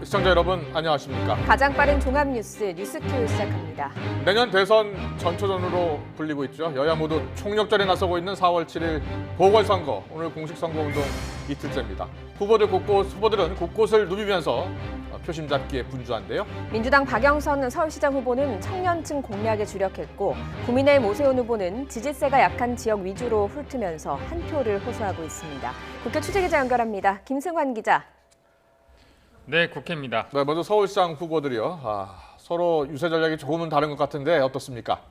시청자 여러분 안녕하십니까? 가장 빠른 종합 뉴스Q 시작합니다. 내년 대선 전초전으로 불리고 있죠. 여야 모두 총력전에 나서고 있는 4월 7일 보궐선거, 오늘 공식 선거운동 이틀째입니다. 후보들은 곳곳을 누비면서 표심 잡기에 분주한데요. 민주당 박영선 서울시장 후보는 청년층 공략에 주력했고, 국민의힘 오세훈 후보는 지지세가 약한 지역 위주로 훑으면서 한 표를 호소하고 있습니다. 국회 취재기자 연결합니다. 김승환 기자. 네, 국회입니다. 네, 먼저 서울시장 후보들이요. 서로 유세 전략이 조금은 다른 것 같은데 어떻습니까?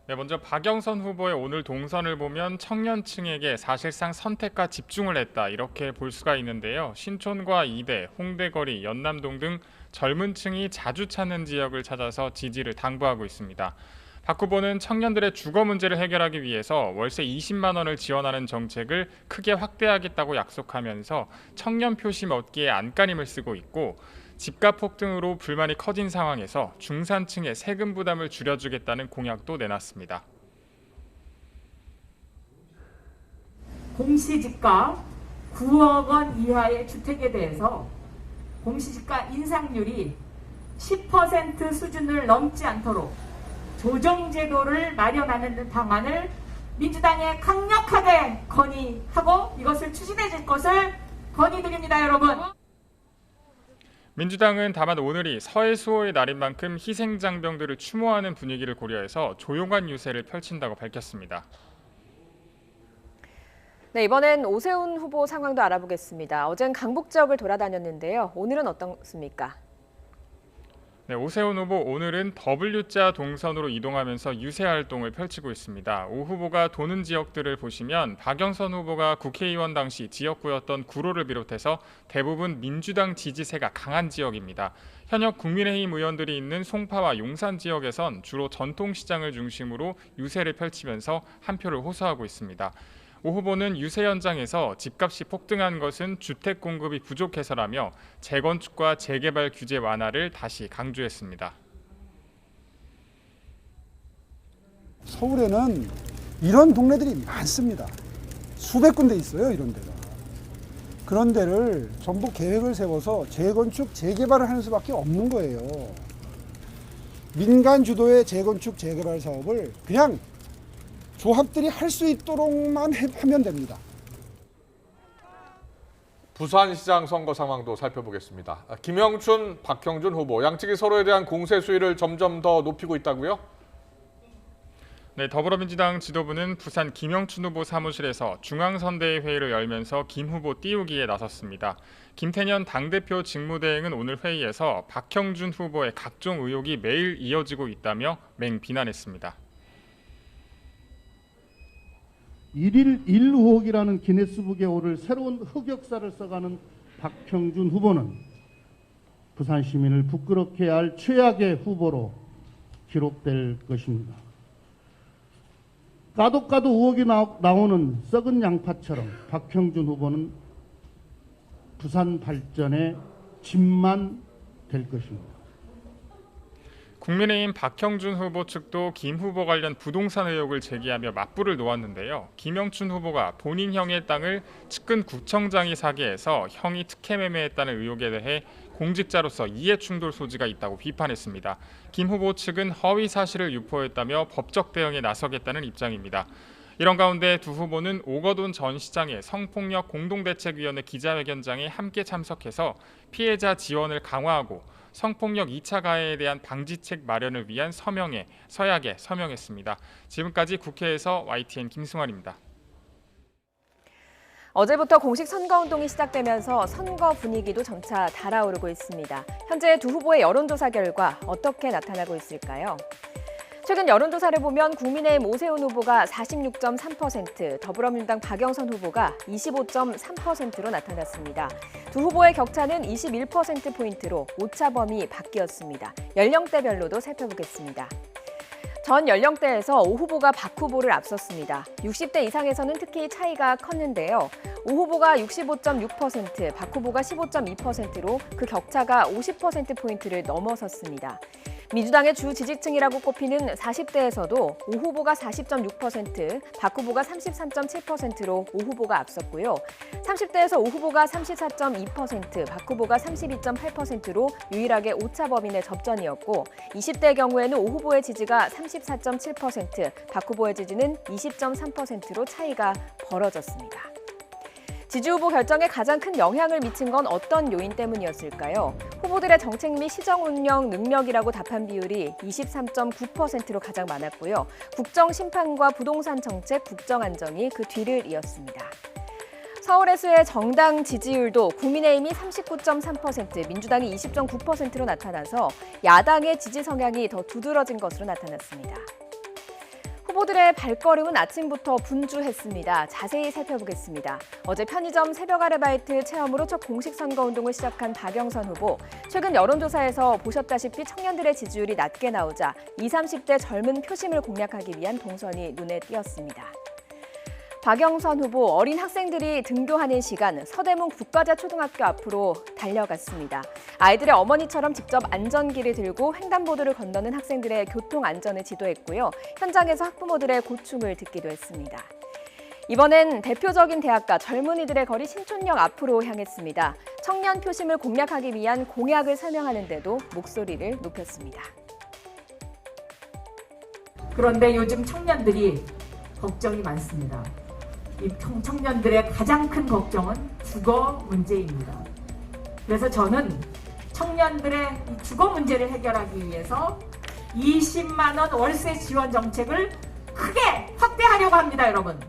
네, 먼저 박영선 후보의 오늘 동선을 보면 청년층에게 사실상 선택과 집중을 했다, 이렇게 볼 수가 있는데요. 신촌과 이대, 홍대거리, 연남동 등 젊은 층이 자주 찾는 지역을 찾아서 지지를 당부하고 있습니다. 박 후보는 청년들의 주거 문제를 해결하기 위해서 월세 20만 원을 지원하는 정책을 크게 확대하겠다고 약속하면서 청년 표심 얻기에 안간힘을 쓰고 있고, 집값 폭등으로 불만이 커진 상황에서 중산층의 세금 부담을 줄여주겠다는 공약도 내놨습니다. 공시지가 9억 원 이하의 주택에 대해서 공시지가 인상률이 10% 수준을 넘지 않도록 조정제도를 마련하는 방안을 민주당에 강력하게 건의하고 이것을 추진해 줄 것을 건의드립니다, 여러분. 민주당은 다만 오늘이 서해수호의 날인 만큼 희생장병들을 추모하는 분위기를 고려해서 조용한 유세를 펼친다고 밝혔습니다. 네, 이번엔 오세훈 후보 상황도 알아보겠습니다. 어젠 강북 지역을 돌아다녔는데요. 오늘은 어떻습니까? 네, 오세훈 후보 오늘은 W자 동선으로 이동하면서 유세 활동을 펼치고 있습니다. 오 후보가 도는 지역들을 보시면 박영선 후보가 국회의원 당시 지역구였던 구로를 비롯해서 대부분 민주당 지지세가 강한 지역입니다. 현역 국민의힘 의원들이 있는 송파와 용산 지역에선 주로 전통시장을 중심으로 유세를 펼치면서 한 표를 호소하고 있습니다. 오 후보는 유세 현장에서 집값이 폭등한 것은 주택 공급이 부족해서라며 재건축과 재개발 규제 완화를 다시 강조했습니다. 서울에는 이런 동네들이 많습니다. 수백 군데 있어요, 이런 데가. 그런 데를 전부 계획을 세워서 재건축, 재개발을 하는 수밖에 없는 거예요. 민간 주도의 재건축, 재개발 사업을 그냥 조합들이 할 수 있도록만 하면 됩니다. 부산시장 선거 상황도 살펴보겠습니다. 김영춘, 박형준 후보, 양측이 서로에 대한 공세 수위를 점점 더 높이고 있다고요? 네, 더불어민주당 지도부는 부산 김영춘 후보 사무실에서 중앙선대위 회의를 열면서 김 후보 띄우기에 나섰습니다. 김태년 당대표 직무대행은 오늘 회의에서 박형준 후보의 각종 의혹이 매일 이어지고 있다며 맹비난했습니다. 일일 1의혹이라는 기네스북에 오를 새로운 흑역사를 써가는 박형준 후보는 부산 시민을 부끄럽게 할 최악의 후보로 기록될 것입니다. 까도 의혹이 나오는 썩은 양파처럼 박형준 후보는 부산 발전의 짐만 될 것입니다. 국민의힘 박형준 후보 측도 김 후보 관련 부동산 의혹을 제기하며 맞불을 놓았는데요. 김영춘 후보가 본인 형의 땅을 측근 구청장이 사기해서 형이 특혜 매매했다는 의혹에 대해 공직자로서 이해충돌 소지가 있다고 비판했습니다. 김 후보 측은 허위 사실을 유포했다며 법적 대응에 나서겠다는 입장입니다. 이런 가운데 두 후보는 오거돈 전 시장의 성폭력 공동대책위원회 기자회견장에 함께 참석해서 피해자 지원을 강화하고 성폭력 2차 가해에 대한 방지책 마련을 위한 서약에 서명했습니다. 지금까지 국회에서 YTN 김승환입니다. 어제부터 공식 선거운동이 시작되면서 선거 분위기도 점차 달아오르고 있습니다. 현재 두 후보의 여론조사 결과 어떻게 나타나고 있을까요? 최근 여론조사를 보면 국민의힘 오세훈 후보가 46.3%, 더불어민주당 박영선 후보가 25.3%로 나타났습니다. 두 후보의 격차는 21%포인트로 오차범위 밖이었습니다. 연령대별로도 살펴보겠습니다. 전 연령대에서 오 후보가 박 후보를 앞섰습니다. 60대 이상에서는 특히 차이가 컸는데요. 오 후보가 65.6%, 박 후보가 15.2%로 그 격차가 50%포인트를 넘어섰습니다. 민주당의 주 지지층이라고 꼽히는 40대에서도 오 후보가 40.6%, 박 후보가 33.7%로 오 후보가 앞섰고요. 30대에서 오 후보가 34.2%, 박 후보가 32.8%로 유일하게 오차 범위 내 접전이었고 20대의 경우에는 오 후보의 지지가 34.7%, 박 후보의 지지는 20.3%로 차이가 벌어졌습니다. 지지 후보 결정에 가장 큰 영향을 미친 건 어떤 요인 때문이었을까요? 후보들의 정책 및 시정 운영 능력이라고 답한 비율이 23.9%로 가장 많았고요. 국정 심판과 부동산 정책, 국정 안정이 그 뒤를 이었습니다. 서울에서의 정당 지지율도 국민의힘이 39.3%, 민주당이 20.9%로 나타나서 야당의 지지 성향이 더 두드러진 것으로 나타났습니다. 후보들의 발걸음은 아침부터 분주했습니다. 자세히 살펴보겠습니다. 어제 편의점 새벽 아르바이트 체험으로 첫 공식 선거운동을 시작한 박영선 후보. 최근 여론조사에서 보셨다시피 청년들의 지지율이 낮게 나오자 20, 30대 젊은 표심을 공략하기 위한 동선이 눈에 띄었습니다. 박영선 후보, 어린 학생들이 등교하는 시간 서대문 국가자 초등학교 앞으로 달려갔습니다. 아이들의 어머니처럼 직접 안전기를 들고 횡단보도를 건너는 학생들의 교통 안전을 지도했고요. 현장에서 학부모들의 고충을 듣기도 했습니다. 이번엔 대표적인 대학가 젊은이들의 거리 신촌역 앞으로 향했습니다. 청년 표심을 공략하기 위한 공약을 설명하는 데도 목소리를 높였습니다. 그런데 요즘 청년들이 걱정이 많습니다. 이 청년들의 가장 큰 걱정은 주거 문제입니다. 그래서 저는 청년들의 이 주거 문제를 해결하기 위해서 20만 원 월세 지원 정책을 크게 확대하려고 합니다, 여러분.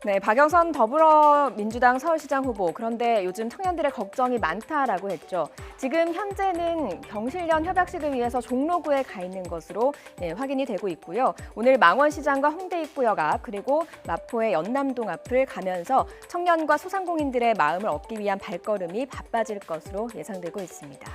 네, 박영선 더불어민주당 서울시장 후보. 그런데 요즘 청년들의 걱정이 많다라고 했죠. 지금 현재는 경실련 협약식을 위해서 종로구에 가 있는 것으로 확인이 되고 있고요. 오늘 망원시장과 홍대 입구역 앞 그리고 마포의 연남동 앞을 가면서 청년과 소상공인들의 마음을 얻기 위한 발걸음이 바빠질 것으로 예상되고 있습니다.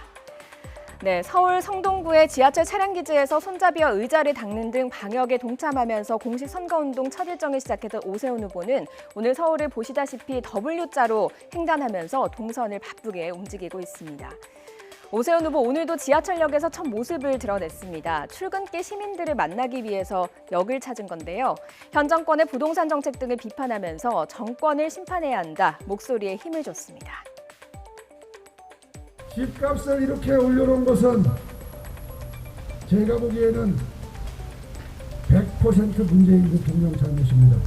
네, 서울 성동구의 지하철 차량기지에서 손잡이와 의자를 닦는 등 방역에 동참하면서 공식 선거운동 첫 일정을 시작했던 오세훈 후보는 오늘 서울을 보시다시피 W자로 횡단하면서 동선을 바쁘게 움직이고 있습니다. 오세훈 후보 오늘도 지하철역에서 첫 모습을 드러냈습니다. 출근길 시민들을 만나기 위해서 역을 찾은 건데요. 현 정권의 부동산 정책 등을 비판하면서 정권을 심판해야 한다 목소리에 힘을 줬습니다. 집값을 이렇게 올려놓은 것은 제가 보기에는 100% 문재인 대통령 잘못입니다.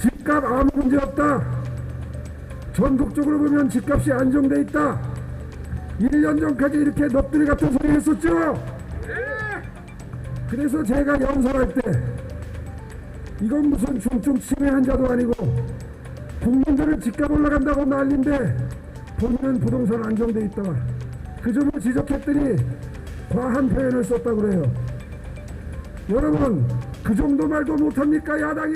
집값 아무 문제 없다. 전국적으로 보면 집값이 안정돼 있다. 1년 전까지 이렇게 넋두리 같은 소리 했었죠. 그래서 제가 연설할 때 이건 무슨 중증 치매 환자도 아니고 국민들은 집값 올라간다고 난리인데 본인은 부동산 안정돼 있다. 그 점을 지적했더니 과한 표현을 썼다고 그래요. 여러분, 그 정도 말도 못합니까, 야당이?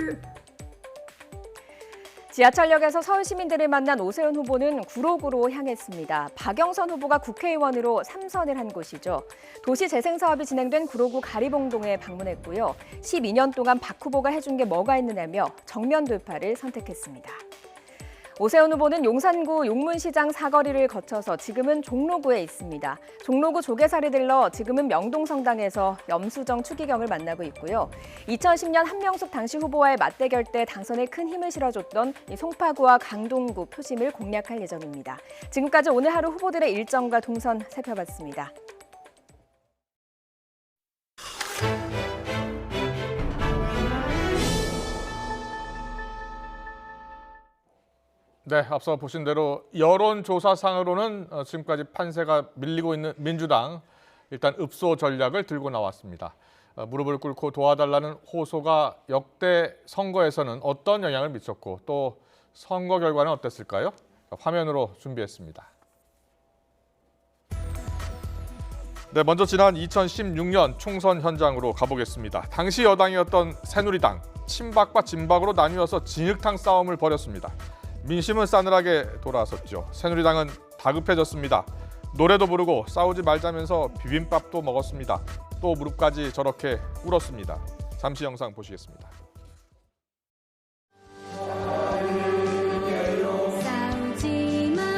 지하철역에서 서울 시민들을 만난 오세훈 후보는 구로구로 향했습니다. 박영선 후보가 국회의원으로 3선을 한 곳이죠. 도시재생 사업이 진행된 구로구 가리봉동에 방문했고요. 12년 동안 박 후보가 해준 게 뭐가 있느냐며 정면 돌파를 선택했습니다. 오세훈 후보는 용산구 용문시장 사거리를 거쳐서 지금은 종로구에 있습니다. 종로구 조계사를 들러 지금은 명동성당에서 염수정 추기경을 만나고 있고요. 2010년 한명숙 당시 후보와의 맞대결 때 당선에 큰 힘을 실어줬던 송파구와 강동구 표심을 공략할 예정입니다. 지금까지 오늘 하루 후보들의 일정과 동선 살펴봤습니다. 네, 앞서 보신 대로 여론조사상으로는 지금까지 판세가 밀리고 있는 민주당 일단 읍소 전략을 들고 나왔습니다. 무릎을 꿇고 도와달라는 호소가 역대 선거에서는 어떤 영향을 미쳤고 또 선거 결과는 어땠을까요? 화면으로 준비했습니다. 네, 먼저 지난 2016년 총선 현장으로 가보겠습니다. 당시 여당이었던 새누리당, 친박과 진박으로 나뉘어서 진흙탕 싸움을 벌였습니다. 민심은 싸늘하게 돌아섰죠. 새누리당은 다급해졌습니다. 노래도 부르고 싸우지 말자면서 비빔밥도 먹었습니다. 또 무릎까지 저렇게 꿇었습니다. 잠시 영상 보시겠습니다. 싸우지 마요.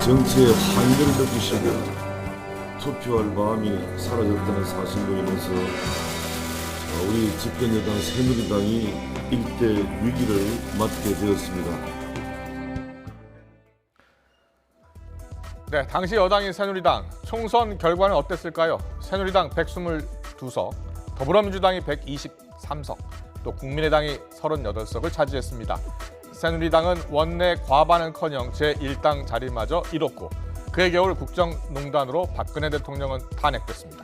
정치의 한계를 느끼시고 투표할 마음이 사라졌다는 사실로 인해서 우리 집권여당 새누리당이 일대 위기를 맞게 되었습니다. 네, 당시 여당인 새누리당 총선 결과는 어땠을까요? 새누리당 122석, 더불어민주당이 123석, 또 국민의당이 38석을 차지했습니다. 새누리당은 원내 과반은커녕 제1당 자리마저 잃었고 그해 겨울 국정농단으로 박근혜 대통령은 탄핵됐습니다.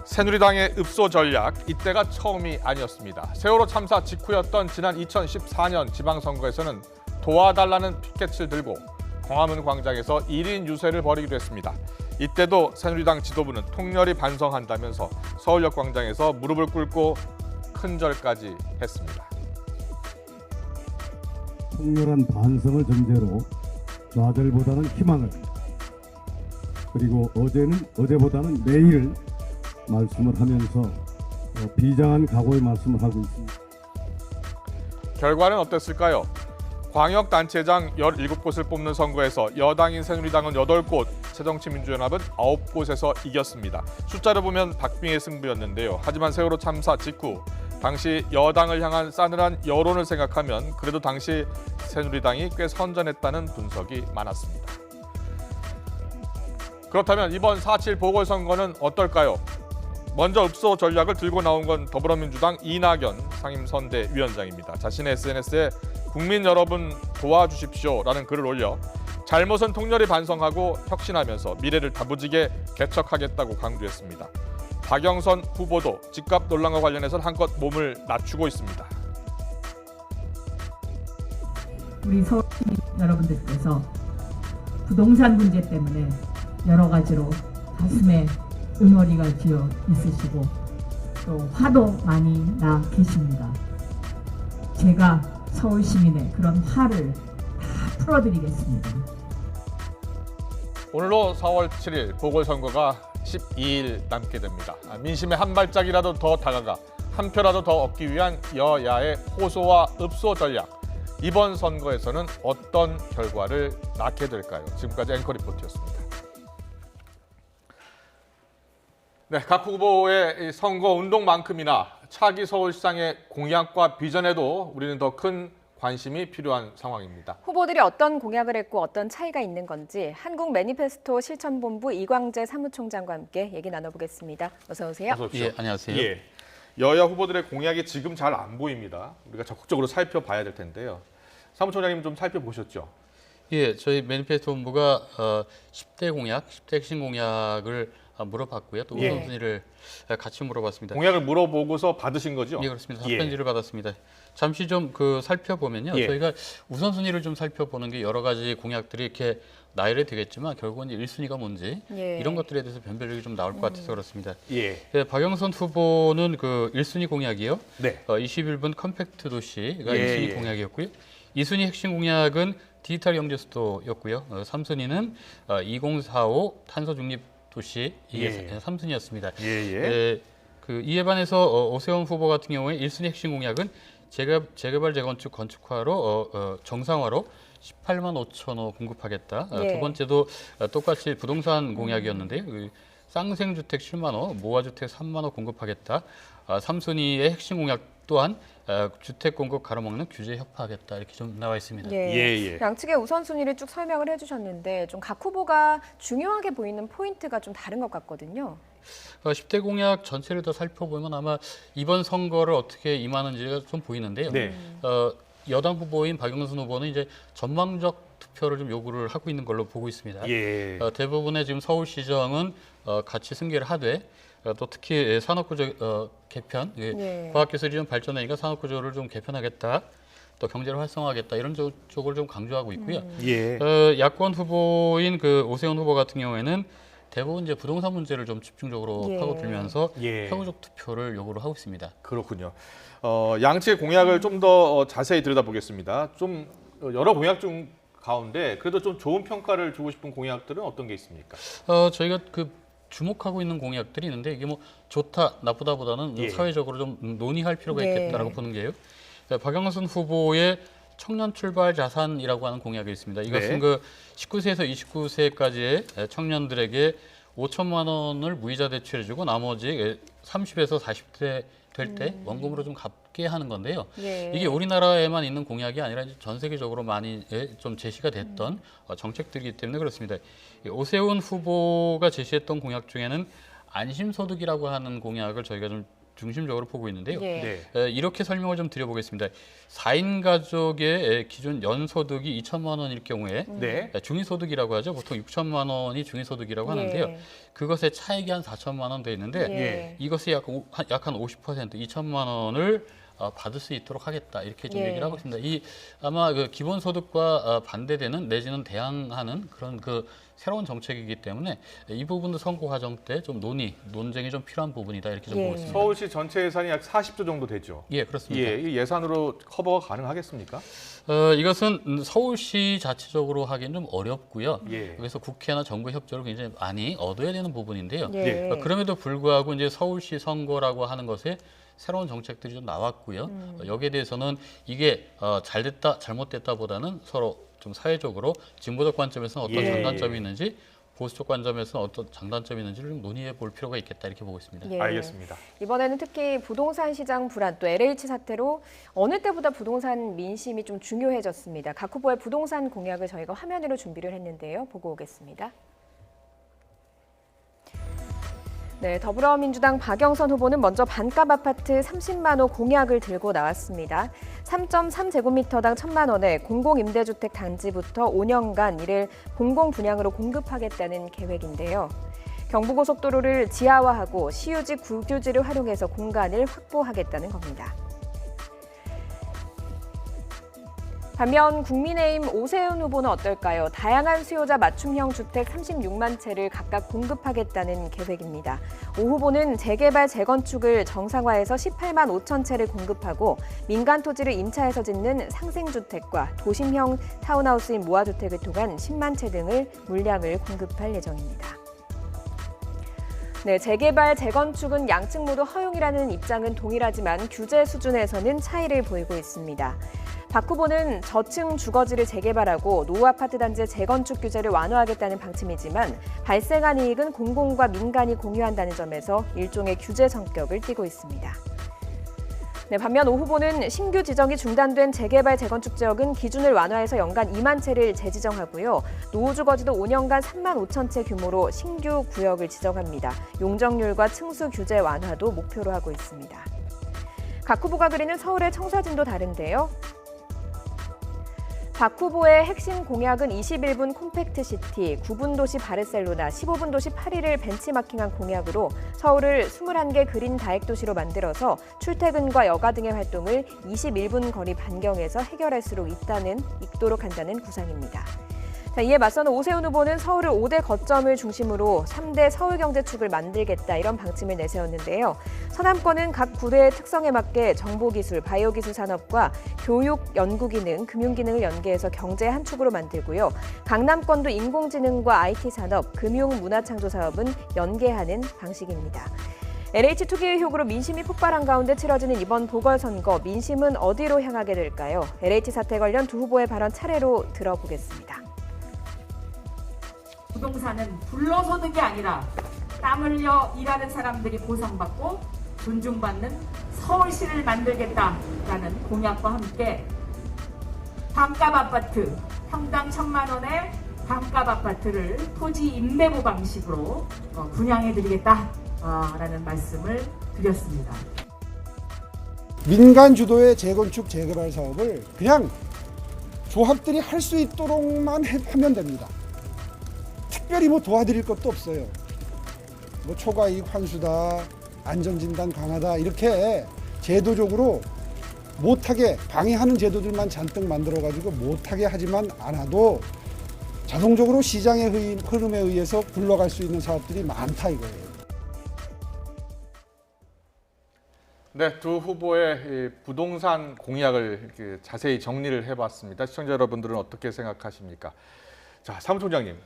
새누리당의 읍소 전략, 이때가 처음이 아니었습니다. 세월호 참사 직후였던 지난 2014년 지방선거에서는 도와달라는 피켓을 들고 광화문 광장에서 1인 유세를 벌이기도 했습니다. 이때도 새누리당 지도부는 통렬히 반성한다면서 서울역 광장에서 무릎을 꿇고 큰절까지 했습니다. 통렬한 반성을 전제로 좌절보다는 희망을, 그리고 어제보다는 내일을 말씀을 하면서 비장한 각오의 말씀을 하고 있습니다. 결과는 어땠을까요? 광역단체장 17곳을 뽑는 선거에서 여당인 새누리당은 8곳, 새정치민주연합은 9곳에서 이겼습니다. 숫자를 보면 박빙의 승부였는데요. 하지만 세월호 참사 직후 당시 여당을 향한 싸늘한 여론을 생각하면 그래도 당시 새누리당이 꽤 선전했다는 분석이 많았습니다. 그렇다면 이번 4.7 보궐선거는 어떨까요? 먼저 읍소 전략을 들고 나온 건 더불어민주당 이낙연 상임선대위원장입니다. 자신의 SNS에 국민 여러분 도와주십시오라는 글을 올려 잘못은 통렬히 반성하고 혁신하면서 미래를 다부지게 개척하겠다고 강조했습니다. 박영선 후보도 집값 논란과 관련해서 한껏 몸을 낮추고 있습니다. 우리 서울 시민 여러분들께서 부동산 문제 때문에 여러 가지로 가슴에 응어리가 지어 있으시고 또 화도 많이 나 계십니다. 제가 서울 시민의 그런 화를 다 풀어드리겠습니다. 오늘로 4월 7일 보궐선거가 12일 남게 됩니다. 민심의 한 발짝이라도 더 다가가 한 표라도 더 얻기 위한 여야의 호소와 읍소 전략. 이번 선거에서는 어떤 결과를 낳게 될까요? 지금까지 앵커 리포트였습니다. 네, 각 후보의 선거 운동만큼이나 차기 서울시장의 공약과 비전에도 우리는 더 큰 관심이 필요한 상황입니다. 후보들이 어떤 공약을 했고 어떤 차이가 있는 건지 한국 매니페스토 실천본부 이광재 사무총장과 함께 얘기 나눠보겠습니다. 어서 오세요. 어서 오십시오. 예, 안녕하세요. 예, 여야 후보들의 공약이 지금 잘 안 보입니다. 우리가 적극적으로 살펴봐야 될 텐데요. 사무총장님 좀 살펴보셨죠? 예, 저희 매니페스토 본부가 10대 공약, 10대 핵심 공약을 물어봤고요. 또 우선순위를 같이 물어봤습니다. 공약을 물어보고서 받으신 거죠? 예, 그렇습니다. 답변지를 받았습니다. 잠시 좀 살펴보면요. 예. 저희가 우선순위를 좀 살펴보는 게 여러 가지 공약들이 이렇게 나열이 되겠지만 결국은 1순위가 뭔지 이런 것들에 대해서 변별력이 좀 나올 것 같아서 그렇습니다. 예. 네, 박영선 후보는 그 1순위 공약이요. 네. 21분 컴팩트 도시가 1순위 공약이었고요. 2순위 핵심 공약은 디지털 경제 수도였고요. 3순위는 2045 탄소 중립 도시 이게 3순위였습니다. 이에 반해서 오세훈 후보 같은 경우에 1순위 핵심 공약은 재개발 재건축 건축화로 정상화로 18만 5천 호 공급하겠다. 두 번째도 똑같이 부동산 공약이었는데요. 쌍생주택 7만 호, 모아주택 3만 호 공급하겠다. 3순위의 핵심 공약 또한 주택 공급 가로막는 규제 협파하겠다 이렇게 좀 나와 있습니다. 양측의 우선순위를 쭉 설명을 해주셨는데 좀 각 후보가 중요하게 보이는 포인트가 좀 다른 것 같거든요. 10대 공약 전체를 더 살펴보면 아마 이번 선거를 어떻게 임하는지가 좀 보이는데요. 여당 후보인 박영선 후보는 이제 전망적 투표를 좀 요구를 하고 있는 걸로 보고 있습니다. 대부분의 지금 서울시정은 같이 승계를 하되 또 특히 산업구조 개편, 과학기술이 좀 발전하니까 산업구조를 좀 개편하겠다. 또 경제를 활성화하겠다 이런 쪽을 좀 강조하고 있고요. 야권 후보인 그 오세훈 후보 같은 경우에는 대부분 이제 부동산 문제를 좀 집중적으로 파고들면서 표구적 투표를 요구를 하고 있습니다. 그렇군요. 양측의 공약을 좀 더 자세히 들여다보겠습니다. 좀 여러 공약 중 가운데 그래도 좀 좋은 평가를 주고 싶은 공약들은 어떤 게 있습니까? 저희가 주목하고 있는 공약들이 있는데 이게 뭐 좋다 나쁘다보다는 사회적으로 좀 논의할 필요가 있겠다라고 보는 게요. 박영선 후보의 청년 출발 자산이라고 하는 공약이 있습니다. 이것은 네. 그 19세에서 29세까지의 청년들에게 5천만 원을 무이자 대출해주고 나머지 30에서 40대 될 때 원금으로 좀 갚게 하는 건데요. 예. 이게 우리나라에만 있는 공약이 아니라 이제 전 세계적으로 많이 좀 제시가 됐던 정책들이기 때문에 그렇습니다. 오세훈 후보가 제시했던 공약 중에는 안심소득이라고 하는 공약을 저희가 좀 중심적으로 보고 있는데요. 예. 이렇게 설명을 좀 드려보겠습니다. 4인 가족의 기준 연소득이 2천만 원일 경우에 네. 중위소득이라고 하죠. 보통 6천만 원이 중위소득이라고 하는데요. 예. 그것의 차익이 한 4천만 원 돼 있는데 예. 이것이 약 한 50%, 2천만 원을 받을 수 있도록 하겠다 이렇게 좀 예. 얘기를 하고 있습니다. 이 아마 그 기본소득과 반대되는 내지는 대항하는 그런 그 새로운 정책이기 때문에 이 부분도 선거 과정 때 좀 논쟁이 좀 필요한 부분이다 이렇게 좀 예. 보고 있습니다. 서울시 전체 예산이 약 40조 정도 되죠. 예, 그렇습니다. 예, 이 예산으로 커버가 가능하겠습니까? 이것은 서울시 자체적으로 하기는 좀 어렵고요. 예. 그래서 국회나 정부 협조를 굉장히 많이 얻어야 되는 부분인데요. 예. 그럼에도 불구하고 이제 서울시 선거라고 하는 것에 새로운 정책들이 좀 나왔고요. 여기에 대해서는 이게 잘 됐다, 잘못됐다보다는 서로 좀 사회적으로 진보적 관점에서는 어떤 예. 장단점이 있는지 보수적 관점에서는 어떤 장단점이 있는지를 좀 논의해 볼 필요가 있겠다 이렇게 보고 있습니다. 예. 알겠습니다. 이번에는 특히 부동산 시장 불안 또 LH 사태로 어느 때보다 부동산 민심이 좀 중요해졌습니다. 각 후보의 부동산 공약을 저희가 화면으로 준비를 했는데요. 보고 오겠습니다. 네, 더불어민주당 박영선 후보는 먼저 반값 아파트 30만 호 공약을 들고 나왔습니다. 3.3제곱미터당 1,000만 원에 공공임대주택 단지부터 5년간 이를 공공분양으로 공급하겠다는 계획인데요. 경부고속도로를 지하화하고 시유지, 국유지를 활용해서 공간을 확보하겠다는 겁니다. 반면 국민의힘 오세훈 후보는 어떨까요? 다양한 수요자 맞춤형 주택 36만 채를 각각 공급하겠다는 계획입니다. 오 후보는 재개발, 재건축을 정상화해서 18만 5천 채를 공급하고 민간 토지를 임차해서 짓는 상생주택과 도심형 타운하우스인 모아주택을 통한 10만 채 등을 물량을 공급할 예정입니다. 네, 재개발, 재건축은 양측 모두 허용이라는 입장은 동일하지만 규제 수준에서는 차이를 보이고 있습니다. 박 후보는 저층 주거지를 재개발하고 노후 아파트 단지의 재건축 규제를 완화하겠다는 방침이지만 발생한 이익은 공공과 민간이 공유한다는 점에서 일종의 규제 성격을 띠고 있습니다. 네, 반면 오 후보는 신규 지정이 중단된 재개발, 재건축 지역은 기준을 완화해서 연간 2만 채를 재지정하고요. 노후 주거지도 5년간 3만 5천 채 규모로 신규 구역을 지정합니다. 용적률과 층수 규제 완화도 목표로 하고 있습니다. 각 후보가 그리는 서울의 청사진도 다른데요. 박 후보의 핵심 공약은 21분 콤팩트시티, 9분 도시 바르셀로나, 15분 도시 파리를 벤치마킹한 공약으로 서울을 21개 그린 다액도시로 만들어서 출퇴근과 여가 등의 활동을 21분 거리 반경에서 해결할 수 있도록 한다는 구상입니다. 자, 이에 맞서는 오세훈 후보는 서울을 5대 거점을 중심으로 3대 서울경제축을 만들겠다 이런 방침을 내세웠는데요. 서남권은 각 구도의 특성에 맞게 정보기술, 바이오기술 산업과 교육, 연구기능, 금융기능을 연계해서 경제의 한 축으로 만들고요. 강남권도 인공지능과 IT 산업, 금융, 문화창조 사업은 연계하는 방식입니다. LH 투기 의혹으로 민심이 폭발한 가운데 치러지는 이번 보궐선거, 민심은 어디로 향하게 될까요? LH 사태 관련 두 후보의 발언 차례로 들어보겠습니다. 부동산은 불로소득이 아니라 땀 흘려 일하는 사람들이 보상받고 존중받는 서울시를 만들겠다라는 공약과 함께 반값 아파트, 평당 1,000만 원의 반값 아파트를 토지 임대부 방식으로 분양해드리겠다라는 말씀을 드렸습니다. 민간 주도의 재건축, 재개발 사업을 그냥 조합들이 할 수 있도록만 하면 됩니다. 특별히 뭐 도와드릴 것도 없어요. 뭐 초과이익 환수다, 안전진단 강화다 이렇게 제도적으로 못하게 방해하는 제도들만 잔뜩 만들어가지고 못하게 하지만 않아도 자동적으로 시장의 흐름에 의해서 굴러갈 수 있는 사업들이 많다 이거예요. 네, 두 후보의 이 부동산 공약을 이렇게 자세히 정리를 해봤습니다. 시청자 여러분들은 어떻게 생각하십니까? 자, 사무총장님,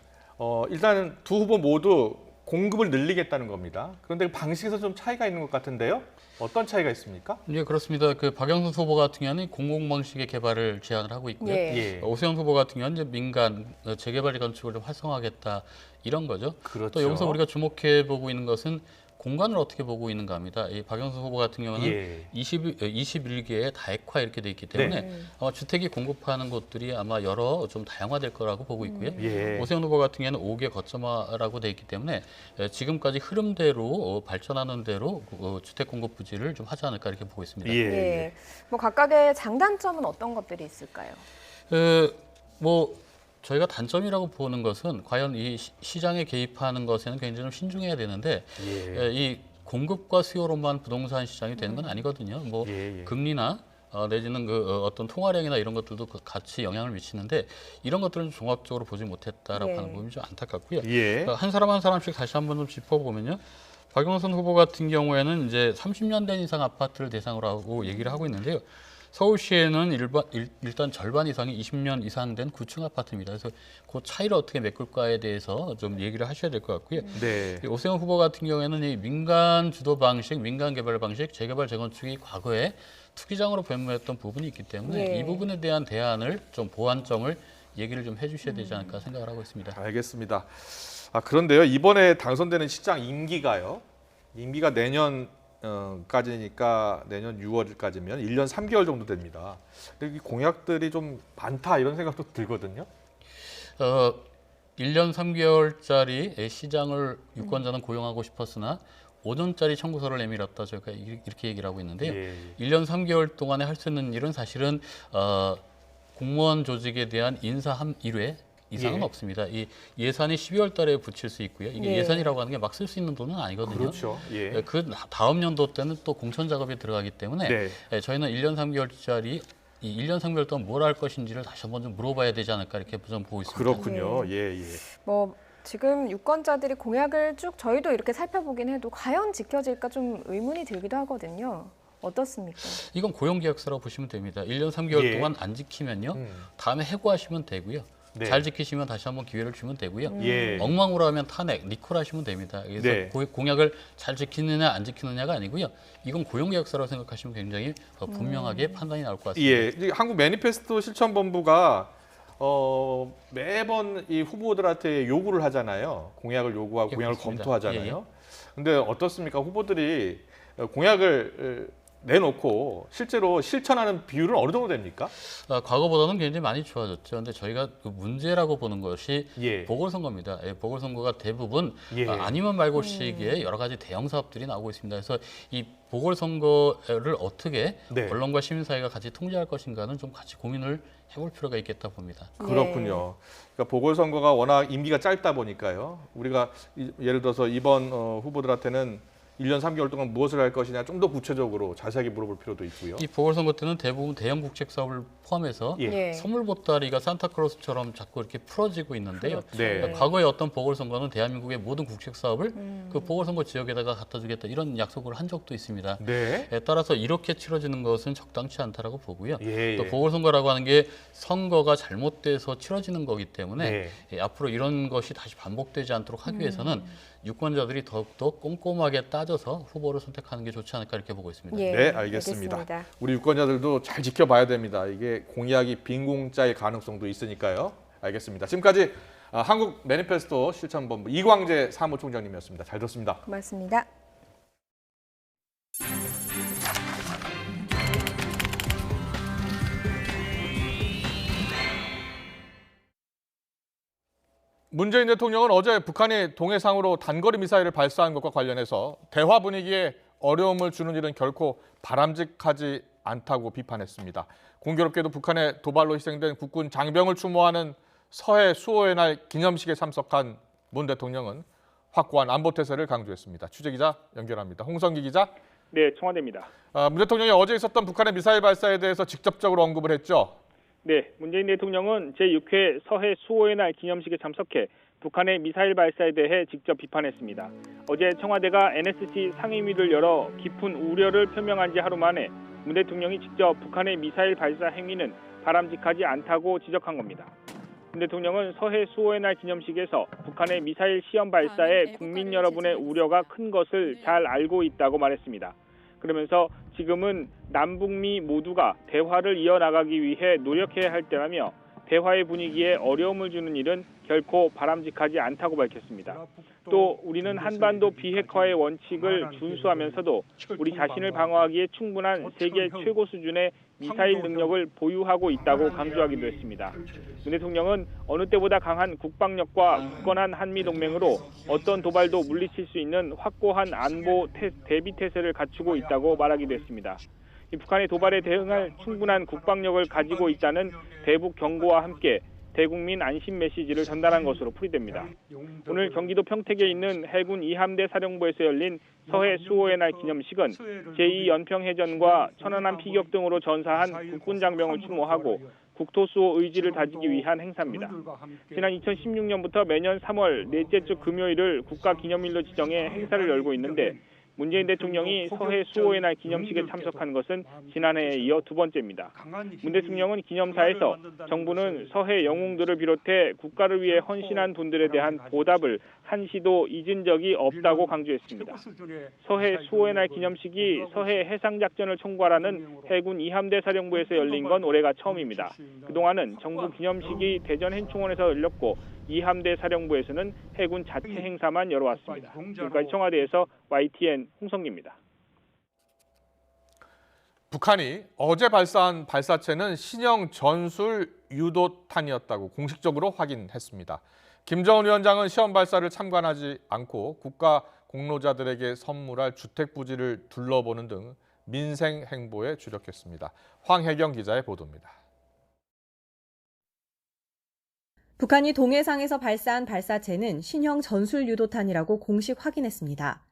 일단은 두 후보 모두 공급을 늘리겠다는 겁니다. 그런데 그 방식에서 좀 차이가 있는 것 같은데요. 어떤 차이가 있습니까? 네, 그렇습니다. 그 박영선 후보 같은 경우는 공공 방식의 개발을 제안을 하고 있고요. 예. 오세훈 후보 같은 경우는 이제 민간 재개발 건축을 좀 활성화하겠다 이런 거죠. 그렇죠. 또 여기서 우리가 주목해 보고 있는 것은 공간을 어떻게 보고 있는가 합니다. 이 박영선 후보 같은 경우는 21개의 다액화 이렇게 돼 있기 때문에 아마 주택이 공급하는 곳들이 아마 여러 좀 다양화될 거라고 보고 있고요. 오세훈 후보 같은 경우는 5개 거점화라고 돼 있기 때문에 지금까지 흐름대로 발전하는 대로 주택 공급 부지를 좀 하지 않을까 이렇게 보고 있습니다. 예. 뭐 각각의 장단점은 어떤 것들이 있을까요? 뭐 저희가 단점이라고 보는 것은 과연 이 시장에 개입하는 것에는 굉장히 좀 신중해야 되는데 이 공급과 수요로만 부동산 시장이 되는 건 아니거든요. 뭐 금리나 내지는 그 어떤 통화량이나 이런 것들도 같이 영향을 미치는데 이런 것들은 종합적으로 보지 못했다라고 하는 부분이 좀 안타깝고요. 그러니까 한 사람 한 사람씩 다시 한번 좀 짚어보면요. 박영선 후보 같은 경우에는 이제 30년 된 이상 아파트를 대상으로 하고 얘기를 하고 있는데요. 서울시에는 일단 절반 이상이 20년 이상 된 구층 아파트입니다. 그래서 그 차이를 어떻게 메꿀까에 대해서 좀 얘기를 하셔야 될 것 같고요. 오세훈 후보 같은 경우에는 이 민간 주도 방식, 민간 개발 방식, 재개발 재건축이 과거에 투기장으로 변모했던 부분이 있기 때문에 이 부분에 대한 대안을 좀 보완점을 얘기를 좀 해주셔야 되지 않을까 생각을 하고 있습니다. 알겠습니다. 그런데요, 이번에 당선되는 시장 임기가요. 임기가 내년까지니까 내년 6월까지면 1년 3개월 정도 됩니다. 근데 이 공약들이 좀 많다 이런 생각도 들거든요. 1년 3개월짜리 시장을 유권자는 고용하고 싶었으나 5년짜리 청구서를 내밀었다 저희가 이렇게 얘기를 하고 있는데요. 1년 3개월 동안에 할 수 있는 일은 사실은 공무원 조직에 대한 인사 한 1회 이상은 없습니다. 이 예산이 12월 달에 붙일 수 있고요. 이게 예산이라고 하는 게 막 쓸 수 있는 돈은 아니거든요. 그렇죠. 그 다음 연도 때는 또 공천 작업에 들어가기 때문에 저희는 1년 3개월짜리 이 1년 3개월 동안 뭘 할 것인지를 다시 한번 좀 물어봐야 되지 않을까 이렇게 좀 보고 있습니다. 그렇군요. 뭐 지금 유권자들이 공약을 쭉 저희도 이렇게 살펴보긴 해도 과연 지켜질까 좀 의문이 들기도 하거든요. 어떻습니까? 이건 고용계약서라고 보시면 됩니다. 1년 3개월 동안 안 지키면요. 다음에 해고하시면 되고요. 잘 지키시면 다시 한번 기회를 주면 되고요. 엉망으로 하면 탄핵, 리콜하시면 됩니다. 그래서 공약을 잘 지키느냐 안 지키느냐가 아니고요. 이건 고용계약서라고 생각하시면 굉장히 분명하게 판단이 나올 것 같습니다. 한국 매니페스토 실천본부가 매번 이 후보들한테 요구를 하잖아요. 공약을 요구하고 공약을 그렇습니다. 검토하잖아요. 근데 어떻습니까? 후보들이 공약을 내놓고 실제로 실천하는 비율은 어느 정도 됩니까? 과거보다는 굉장히 많이 좋아졌죠. 그런데 저희가 그 문제라고 보는 것이 보궐선거입니다. 보궐선거가 대부분 아니면 말고 시기에 여러 가지 대형 사업들이 나오고 있습니다. 그래서 이 보궐선거를 어떻게 언론과 시민사회가 같이 통제할 것인가는 좀 같이 고민을 해볼 필요가 있겠다 봅니다. 그렇군요. 그러니까 보궐선거가 워낙 임기가 짧다 보니까요. 우리가 예를 들어서 이번 후보들한테는 1년 3개월 동안 무엇을 할 것이냐 좀 더 구체적으로 자세하게 물어볼 필요도 있고요. 이 보궐선거 때는 대부분 대형 국책 사업을 포함해서 선물 보따리가 산타클로스처럼 자꾸 이렇게 풀어지고 있는데요. 그러니까 과거의 어떤 보궐선거는 대한민국의 모든 국책 사업을 그 보궐선거 지역에다가 갖다 주겠다 이런 약속을 한 적도 있습니다. 따라서 이렇게 치러지는 것은 적당치 않다라고 보고요. 또 보궐선거라고 하는 게 선거가 잘못돼서 치러지는 거기 때문에 앞으로 이런 것이 다시 반복되지 않도록 하기 위해서는 유권자들이 더욱더 꼼꼼하게 따져서 후보를 선택하는 게 좋지 않을까 이렇게 보고 있습니다. 네, 알겠습니다. 우리 유권자들도 잘 지켜봐야 됩니다. 이게 공약이 빈공짜일 가능성도 있으니까요. 알겠습니다. 지금까지 한국 매니페스토 실천본부 이광재 사무총장님이었습니다. 잘 들었습니다. 고맙습니다. 문재인 대통령은 어제 북한이 동해상으로 단거리 미사일을 발사한 것과 관련해서 대화 분위기에 어려움을 주는 일은 결코 바람직하지 않다고 비판했습니다. 공교롭게도 북한의 도발로 희생된 국군 장병을 추모하는 서해 수호의 날 기념식에 참석한 문 대통령은 확고한 안보 태세를 강조했습니다. 취재기자 연결합니다. 홍성기 기자. 네, 청와대입니다. 문 대통령이 어제 있었던 북한의 미사일 발사에 대해서 직접적으로 언급을 했죠. 네, 문재인 대통령은 제6회 서해 수호의 날 기념식에 참석해 북한의 미사일 발사에 대해 직접 비판했습니다. 어제 청와대가 NSC 상임위를 열어 깊은 우려를 표명한 지 하루 만에 문 대통령이 직접 북한의 미사일 발사 행위는 바람직하지 않다고 지적한 겁니다. 문 대통령은 서해 수호의 날 기념식에서 북한의 미사일 시험 발사에 국민 여러분의 우려가 큰 것을 잘 알고 있다고 말했습니다. 그러면서 지금은 남북미 모두가 대화를 이어나가기 위해 노력해야 할 때라며 대화의 분위기에 어려움을 주는 일은 결코 바람직하지 않다고 밝혔습니다. 또 우리는 한반도 비핵화의 원칙을 준수하면서도 우리 자신을 방어하기에 충분한 세계 최고 수준의 미사일 능력을 보유하고 있다고 강조하기도 했습니다. 문 대통령은 어느 때보다 강한 국방력과 굳건한 한미동맹으로 어떤 도발도 물리칠 수 있는 확고한 안보 대비 태세를 갖추고 있다고 말하기도 했습니다. 북한의 도발에 대응할 충분한 국방력을 가지고 있다는 대북 경고와 함께 대국민 안심 메시지를 전달한 것으로 풀이됩니다. 오늘 경기도 평택에 있는 해군 2함대 사령부에서 열린 서해 수호의 날 기념식은 제2연평해전과 천안함 피격 등으로 전사한 국군 장병을 추모하고 국토수호 의지를 다지기 위한 행사입니다. 지난 2016년부터 매년 3월 넷째 주 금요일을 국가기념일로 지정해 행사를 열고 있는데 문재인 대통령이 서해 수호의 날 기념식에 참석한 것은 지난해에 이어 두 번째입니다. 문 대통령은 기념사에서 정부는 서해 영웅들을 비롯해 국가를 위해 헌신한 분들에 대한 보답을 한시도 잊은 적이 없다고 강조했습니다. 서해 수호의 날 기념식이 서해 해상작전을 총괄하는 해군 2함대 사령부에서 열린 건 올해가 처음입니다. 그동안은 정부 기념식이 대전 행충원에서 열렸고 2함대 사령부에서는 해군 자체 행사만 열어왔습니다. 지금까지 청와대에서 YTN 홍성기입니다. 북한이 어제 발사한 발사체는 신형 전술 유도탄이었다고 공식적으로 확인했습니다. 김정은 위원장은 시험 발사를 참관하지 않고 국가 공로자들에게 선물할 주택 부지를 둘러보는 등 민생 행보에 주력했습니다. 황혜경 기자의 보도입니다. 북한이 동해상에서 발사한 발사체는 신형 전술 유도탄이라고 공식 확인했습니다.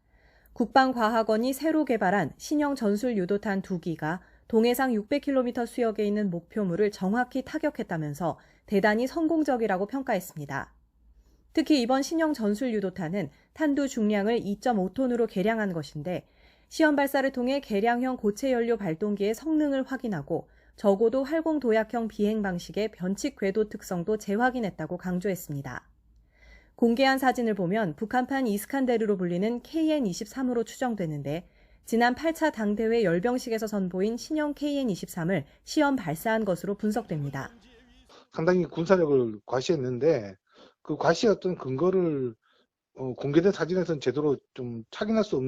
국방과학원이 새로 개발한 신형 전술 유도탄 2기가 동해상 600km 수역에 있는 목표물을 정확히 타격했다면서 대단히 성공적이라고 평가했습니다. 특히 이번 신형 전술 유도탄은 탄두 중량을 2.5톤으로 개량한 것인데 시험 발사를 통해 개량형 고체 연료 발동기의 성능을 확인하고 적어도 활공 도약형 비행 방식의 변칙 궤도 특성도 재확인했다고 강조했습니다. 공개한 사진을 보면 북한판 이스칸데르로 불리는 KN-23으로 추정되는데 지난 8차 당대회 열병식에서 선보인 신형 KN-23을 시험 발사한 것으로 분석됩니다. 상당히 군사력을 과시했는데 그 과시했던 근거를 공개된 사진에서는 제대로 좀 확인할 수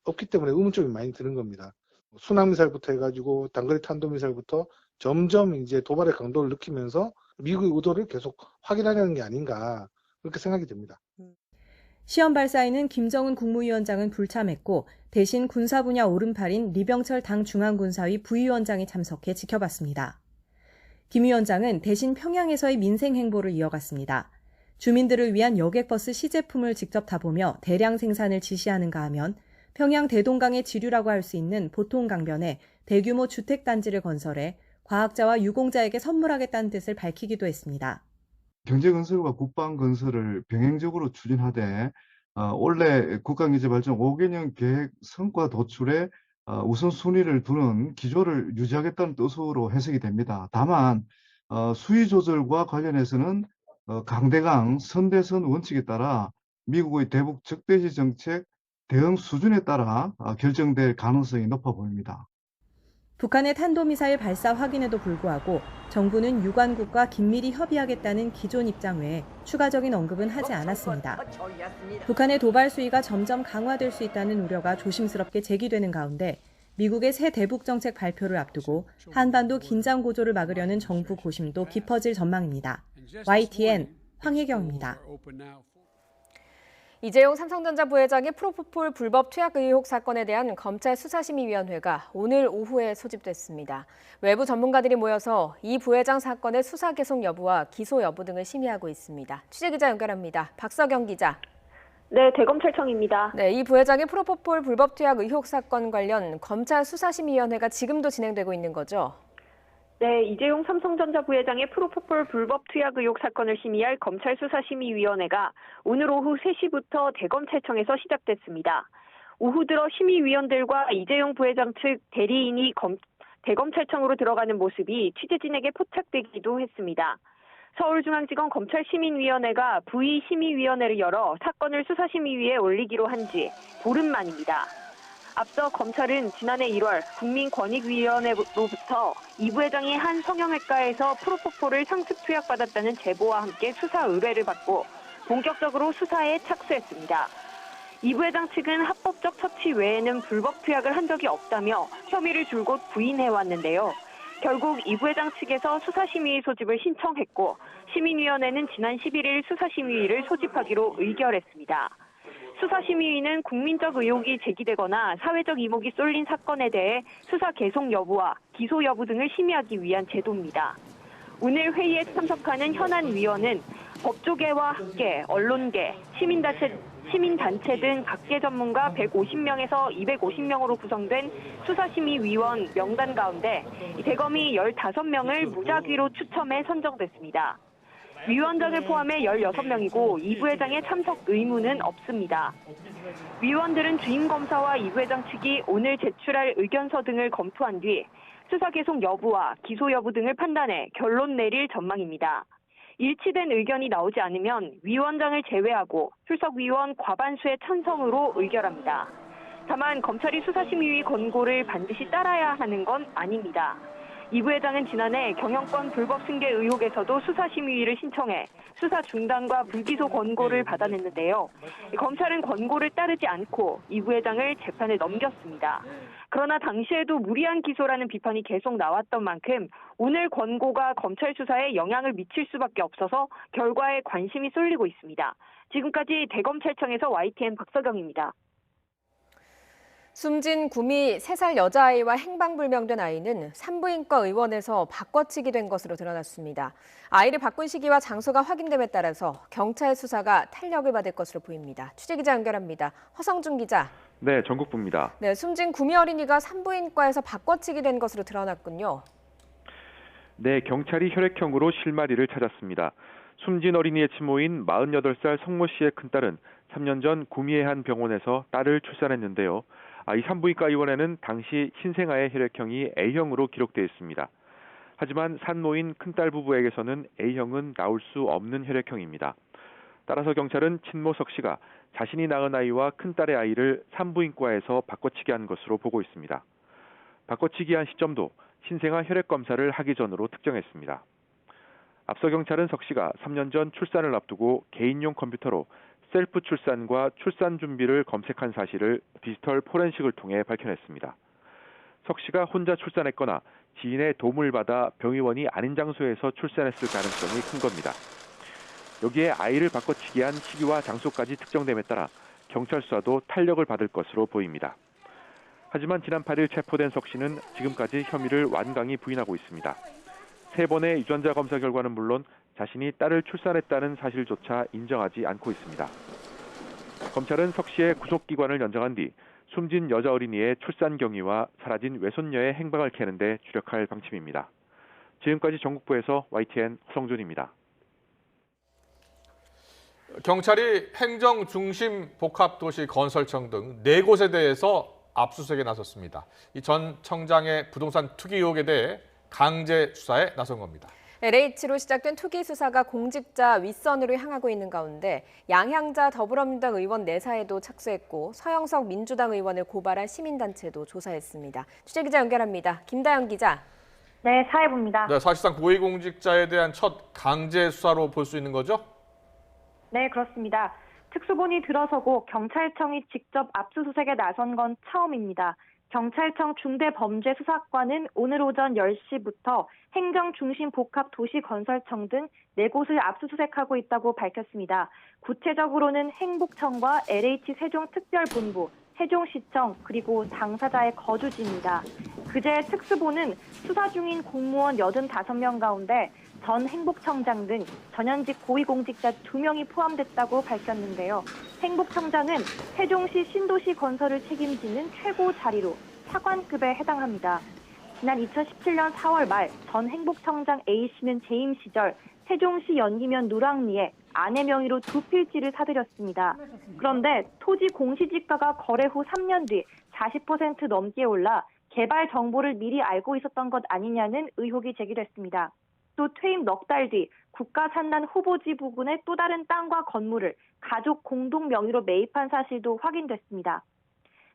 없기 때문에 의문점이 많이 드는 겁니다. 순항미사일부터 해가지고 단거리 탄도미사일부터 점점 이제 도발의 강도를 느끼면서 미국의 의도를 계속 확인하려는 게 아닌가 그렇게 생각이 됩니다. 시험 발사에는 김정은 국무위원장은 불참했고 대신 군사 분야 오른팔인 리병철 당 중앙군사위 부위원장이 참석해 지켜봤습니다. 김 위원장은 대신 평양에서의 민생 행보를 이어갔습니다. 주민들을 위한 여객버스 시제품을 직접 타보며 대량 생산을 지시하는가 하면 평양 대동강의 지류라고 할 수 있는 보통강변에 대규모 주택단지를 건설해 과학자와 유공자에게 선물하겠다는 뜻을 밝히기도 했습니다. 경제건설과 국방건설을 병행적으로 추진하되 올해 국가경제발전 5개년 계획 성과 도출에 우선순위를 두는 기조를 유지하겠다는 뜻으로 해석이 됩니다. 다만 수위 조절과 관련해서는 강대강 선대선 원칙에 따라 미국의 대북 적대시 정책 대응 수준에 따라 결정될 가능성이 높아 보입니다. 북한의 탄도미사일 발사 확인에도 불구하고 정부는 유관국과 긴밀히 협의하겠다는 기존 입장 외에 추가적인 언급은 하지 않았습니다. 북한의 도발 수위가 점점 강화될 수 있다는 우려가 조심스럽게 제기되는 가운데 미국의 새 대북 정책 발표를 앞두고 한반도 긴장 고조를 막으려는 정부 고심도 깊어질 전망입니다. YTN 황혜경입니다. 이재용 삼성전자 부회장의 프로포폴 불법 투약 의혹 사건에 대한 검찰 수사심의위원회가 오늘 오후에 소집됐습니다. 외부 전문가들이 모여서 이 부회장 사건의 수사 계속 여부와 기소 여부 등을 심의하고 있습니다. 취재기자 연결합니다. 박서경 기자. 네, 대검찰청입니다. 네, 이 부회장의 프로포폴 불법 투약 의혹 사건 관련 검찰 수사심의위원회가 지금도 진행되고 있는 거죠? 네, 이재용 삼성전자 부회장의 프로포폴 불법 투약 의혹 사건을 심의할 검찰 수사심의위원회가 오늘 오후 3시부터 대검찰청에서 시작됐습니다. 오후 들어 심의위원들과 이재용 부회장 측 대리인이 대검찰청으로 들어가는 모습이 취재진에게 포착되기도 했습니다. 서울중앙지검 검찰시민위원회가 부의심의위원회를 열어 사건을 수사심의위에 올리기로 한 지 보름 만입니다. 앞서 검찰은 지난해 1월 국민권익위원회로부터 이 부회장이 한 성형외과에서 프로포폴을 상습 투약받았다는 제보와 함께 수사 의뢰를 받고 본격적으로 수사에 착수했습니다. 이 부회장 측은 합법적 처치 외에는 불법 투약을 한 적이 없다며 혐의를 줄곧 부인해왔는데요. 결국 이 부회장 측에서 수사심의위 소집을 신청했고 시민위원회는 지난 11일 수사심의위를 소집하기로 의결했습니다. 수사심의위는 국민적 의혹이 제기되거나 사회적 이목이 쏠린 사건에 대해 수사 계속 여부와 기소 여부 등을 심의하기 위한 제도입니다. 오늘 회의에 참석하는 현안 위원은 법조계와 학계, 언론계, 시민단체 등 각계 전문가 150명에서 250명으로 구성된 수사심의위원 명단 가운데 대검이 15명을 무작위로 추첨해 선정됐습니다. 위원장을 포함해 16명이고 이 부회장의 참석 의무는 없습니다. 위원들은 주임검사와 이 부회장 측이 오늘 제출할 의견서 등을 검토한 뒤 수사 계속 여부와 기소 여부 등을 판단해 결론 내릴 전망입니다. 일치된 의견이 나오지 않으면 위원장을 제외하고 출석위원 과반수의 찬성으로 의결합니다. 다만 검찰이 수사심의위 권고를 반드시 따라야 하는 건 아닙니다. 이 부회장은 지난해 경영권 불법 승계 의혹에서도 수사심의위를 신청해 수사 중단과 불기소 권고를 받아냈는데요. 검찰은 권고를 따르지 않고 이 부회장을 재판에 넘겼습니다. 그러나 당시에도 무리한 기소라는 비판이 계속 나왔던 만큼 오늘 권고가 검찰 수사에 영향을 미칠 수밖에 없어서 결과에 관심이 쏠리고 있습니다. 지금까지 대검찰청에서 YTN 박서경입니다. 숨진 구미 3살 여자아이와 행방불명된 아이는 산부인과 의원에서 바꿔치기 된 것으로 드러났습니다. 아이를 바꾼 시기와 장소가 확인됨에 따라서 경찰 수사가 탄력을 받을 것으로 보입니다. 취재기자 연결합니다. 허성준 기자. 네, 전국부입니다. 네, 숨진 구미 어린이가 산부인과에서 바꿔치기 된 것으로 드러났군요. 네, 경찰이 혈액형으로 실마리를 찾았습니다. 숨진 어린이의 친모인 48살 성모 씨의 큰딸은 3년 전 구미의 한 병원에서 딸을 출산했는데요. 이 산부인과 의원에는 당시 신생아의 혈액형이 A형으로 기록되어 있습니다. 하지만 산모인 큰딸 부부에게서는 A형은 나올 수 없는 혈액형입니다. 따라서 경찰은 친모 석 씨가 자신이 낳은 아이와 큰딸의 아이를 산부인과에서 바꿔치기 한 것으로 보고 있습니다. 바꿔치기 한 시점도 신생아 혈액 검사를 하기 전으로 특정했습니다. 앞서 경찰은 석 씨가 3년 전 출산을 앞두고 개인용 컴퓨터로 셀프 출산과 출산 준비를 검색한 사실을 디지털 포렌식을 통해 밝혀냈습니다. 석 씨가 혼자 출산했거나 지인의 도움을 받아 병의원이 아닌 장소에서 출산했을 가능성이 큰 겁니다. 여기에 아이를 바꿔치기 한 시기와 장소까지 특정됨에 따라 경찰 수사도 탄력을 받을 것으로 보입니다. 하지만 지난 8일 체포된 석 씨는 지금까지 혐의를 완강히 부인하고 있습니다. 3번의 유전자 검사 결과는 물론 자신이 딸을 출산했다는 사실조차 인정하지 않고 있습니다. 검찰은 석 씨의 구속기관을 연장한 뒤 숨진 여자 어린이의 출산 경위와 사라진 외손녀의 행방을 캐는 데 주력할 방침입니다. 지금까지 전국부에서 YTN 허성준입니다. 경찰이 행정중심복합도시 건설청 등 4곳에 대해서 압수수색에 나섰습니다. 이 전 청장의 부동산 투기 의혹에 대해 강제 수사에 나선 겁니다. LH로 시작된 투기 수사가 공직자 윗선으로 향하고 있는 가운데 양향자 더불어민주당 의원 내사에도 착수했고 서영석 민주당 의원을 고발한 시민단체도 조사했습니다. 취재기자 연결합니다. 김다영 기자. 네, 사회부입니다. 네, 사실상 고위공직자에 대한 첫 강제 수사로 볼 수 있는 거죠? 네, 그렇습니다. 특수본이 들어서고 경찰청이 직접 압수수색에 나선 건 처음입니다. 경찰청 중대범죄수사과는 오늘 오전 10시부터 행정중심복합도시건설청 등 4곳을 압수수색하고 있다고 밝혔습니다. 구체적으로는 행복청과 LH 세종특별본부, 세종시청, 그리고 당사자의 거주지입니다. 그제 특수본은 수사 중인 공무원 85명 가운데 전 행복청장 등 전현직 고위공직자 2명이 포함됐다고 밝혔는데요. 행복청장은 세종시 신도시 건설을 책임지는 최고 자리로 차관급에 해당합니다. 지난 2017년 4월 말 전 행복청장 A씨는 재임 시절 세종시 연기면 누랑리에 아내 명의로 2필지를 사들였습니다. 그런데 토지 공시지가가 거래 후 3년 뒤 40% 넘게 올라 개발 정보를 미리 알고 있었던 것 아니냐는 의혹이 제기됐습니다. 또 퇴임 넉 달 뒤 국가산난 후보지 부근의 또 다른 땅과 건물을 가족 공동 명의로 매입한 사실도 확인됐습니다.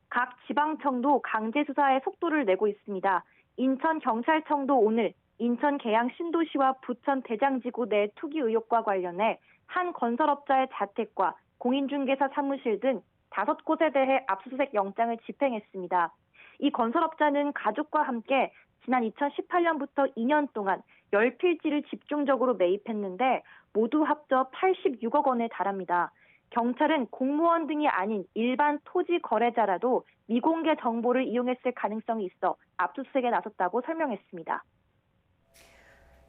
각 지방청도 강제 수사에 속도를 내고 있습니다. 인천경찰청도 오늘 인천 계양 신도시와 부천 대장지구 내 투기 의혹과 관련해 한 건설업자의 자택과 공인중개사 사무실 등 5곳에 대해 압수수색 영장을 집행했습니다. 이 건설업자는 가족과 함께 지난 2018년부터 2년 동안 10필지를 집중적으로 매입했는데 모두 합쳐 86억 원에 달합니다. 경찰은 공무원 등이 아닌 일반 토지 거래자라도 미공개 정보를 이용했을 가능성이 있어 압수수색에 나섰다고 설명했습니다.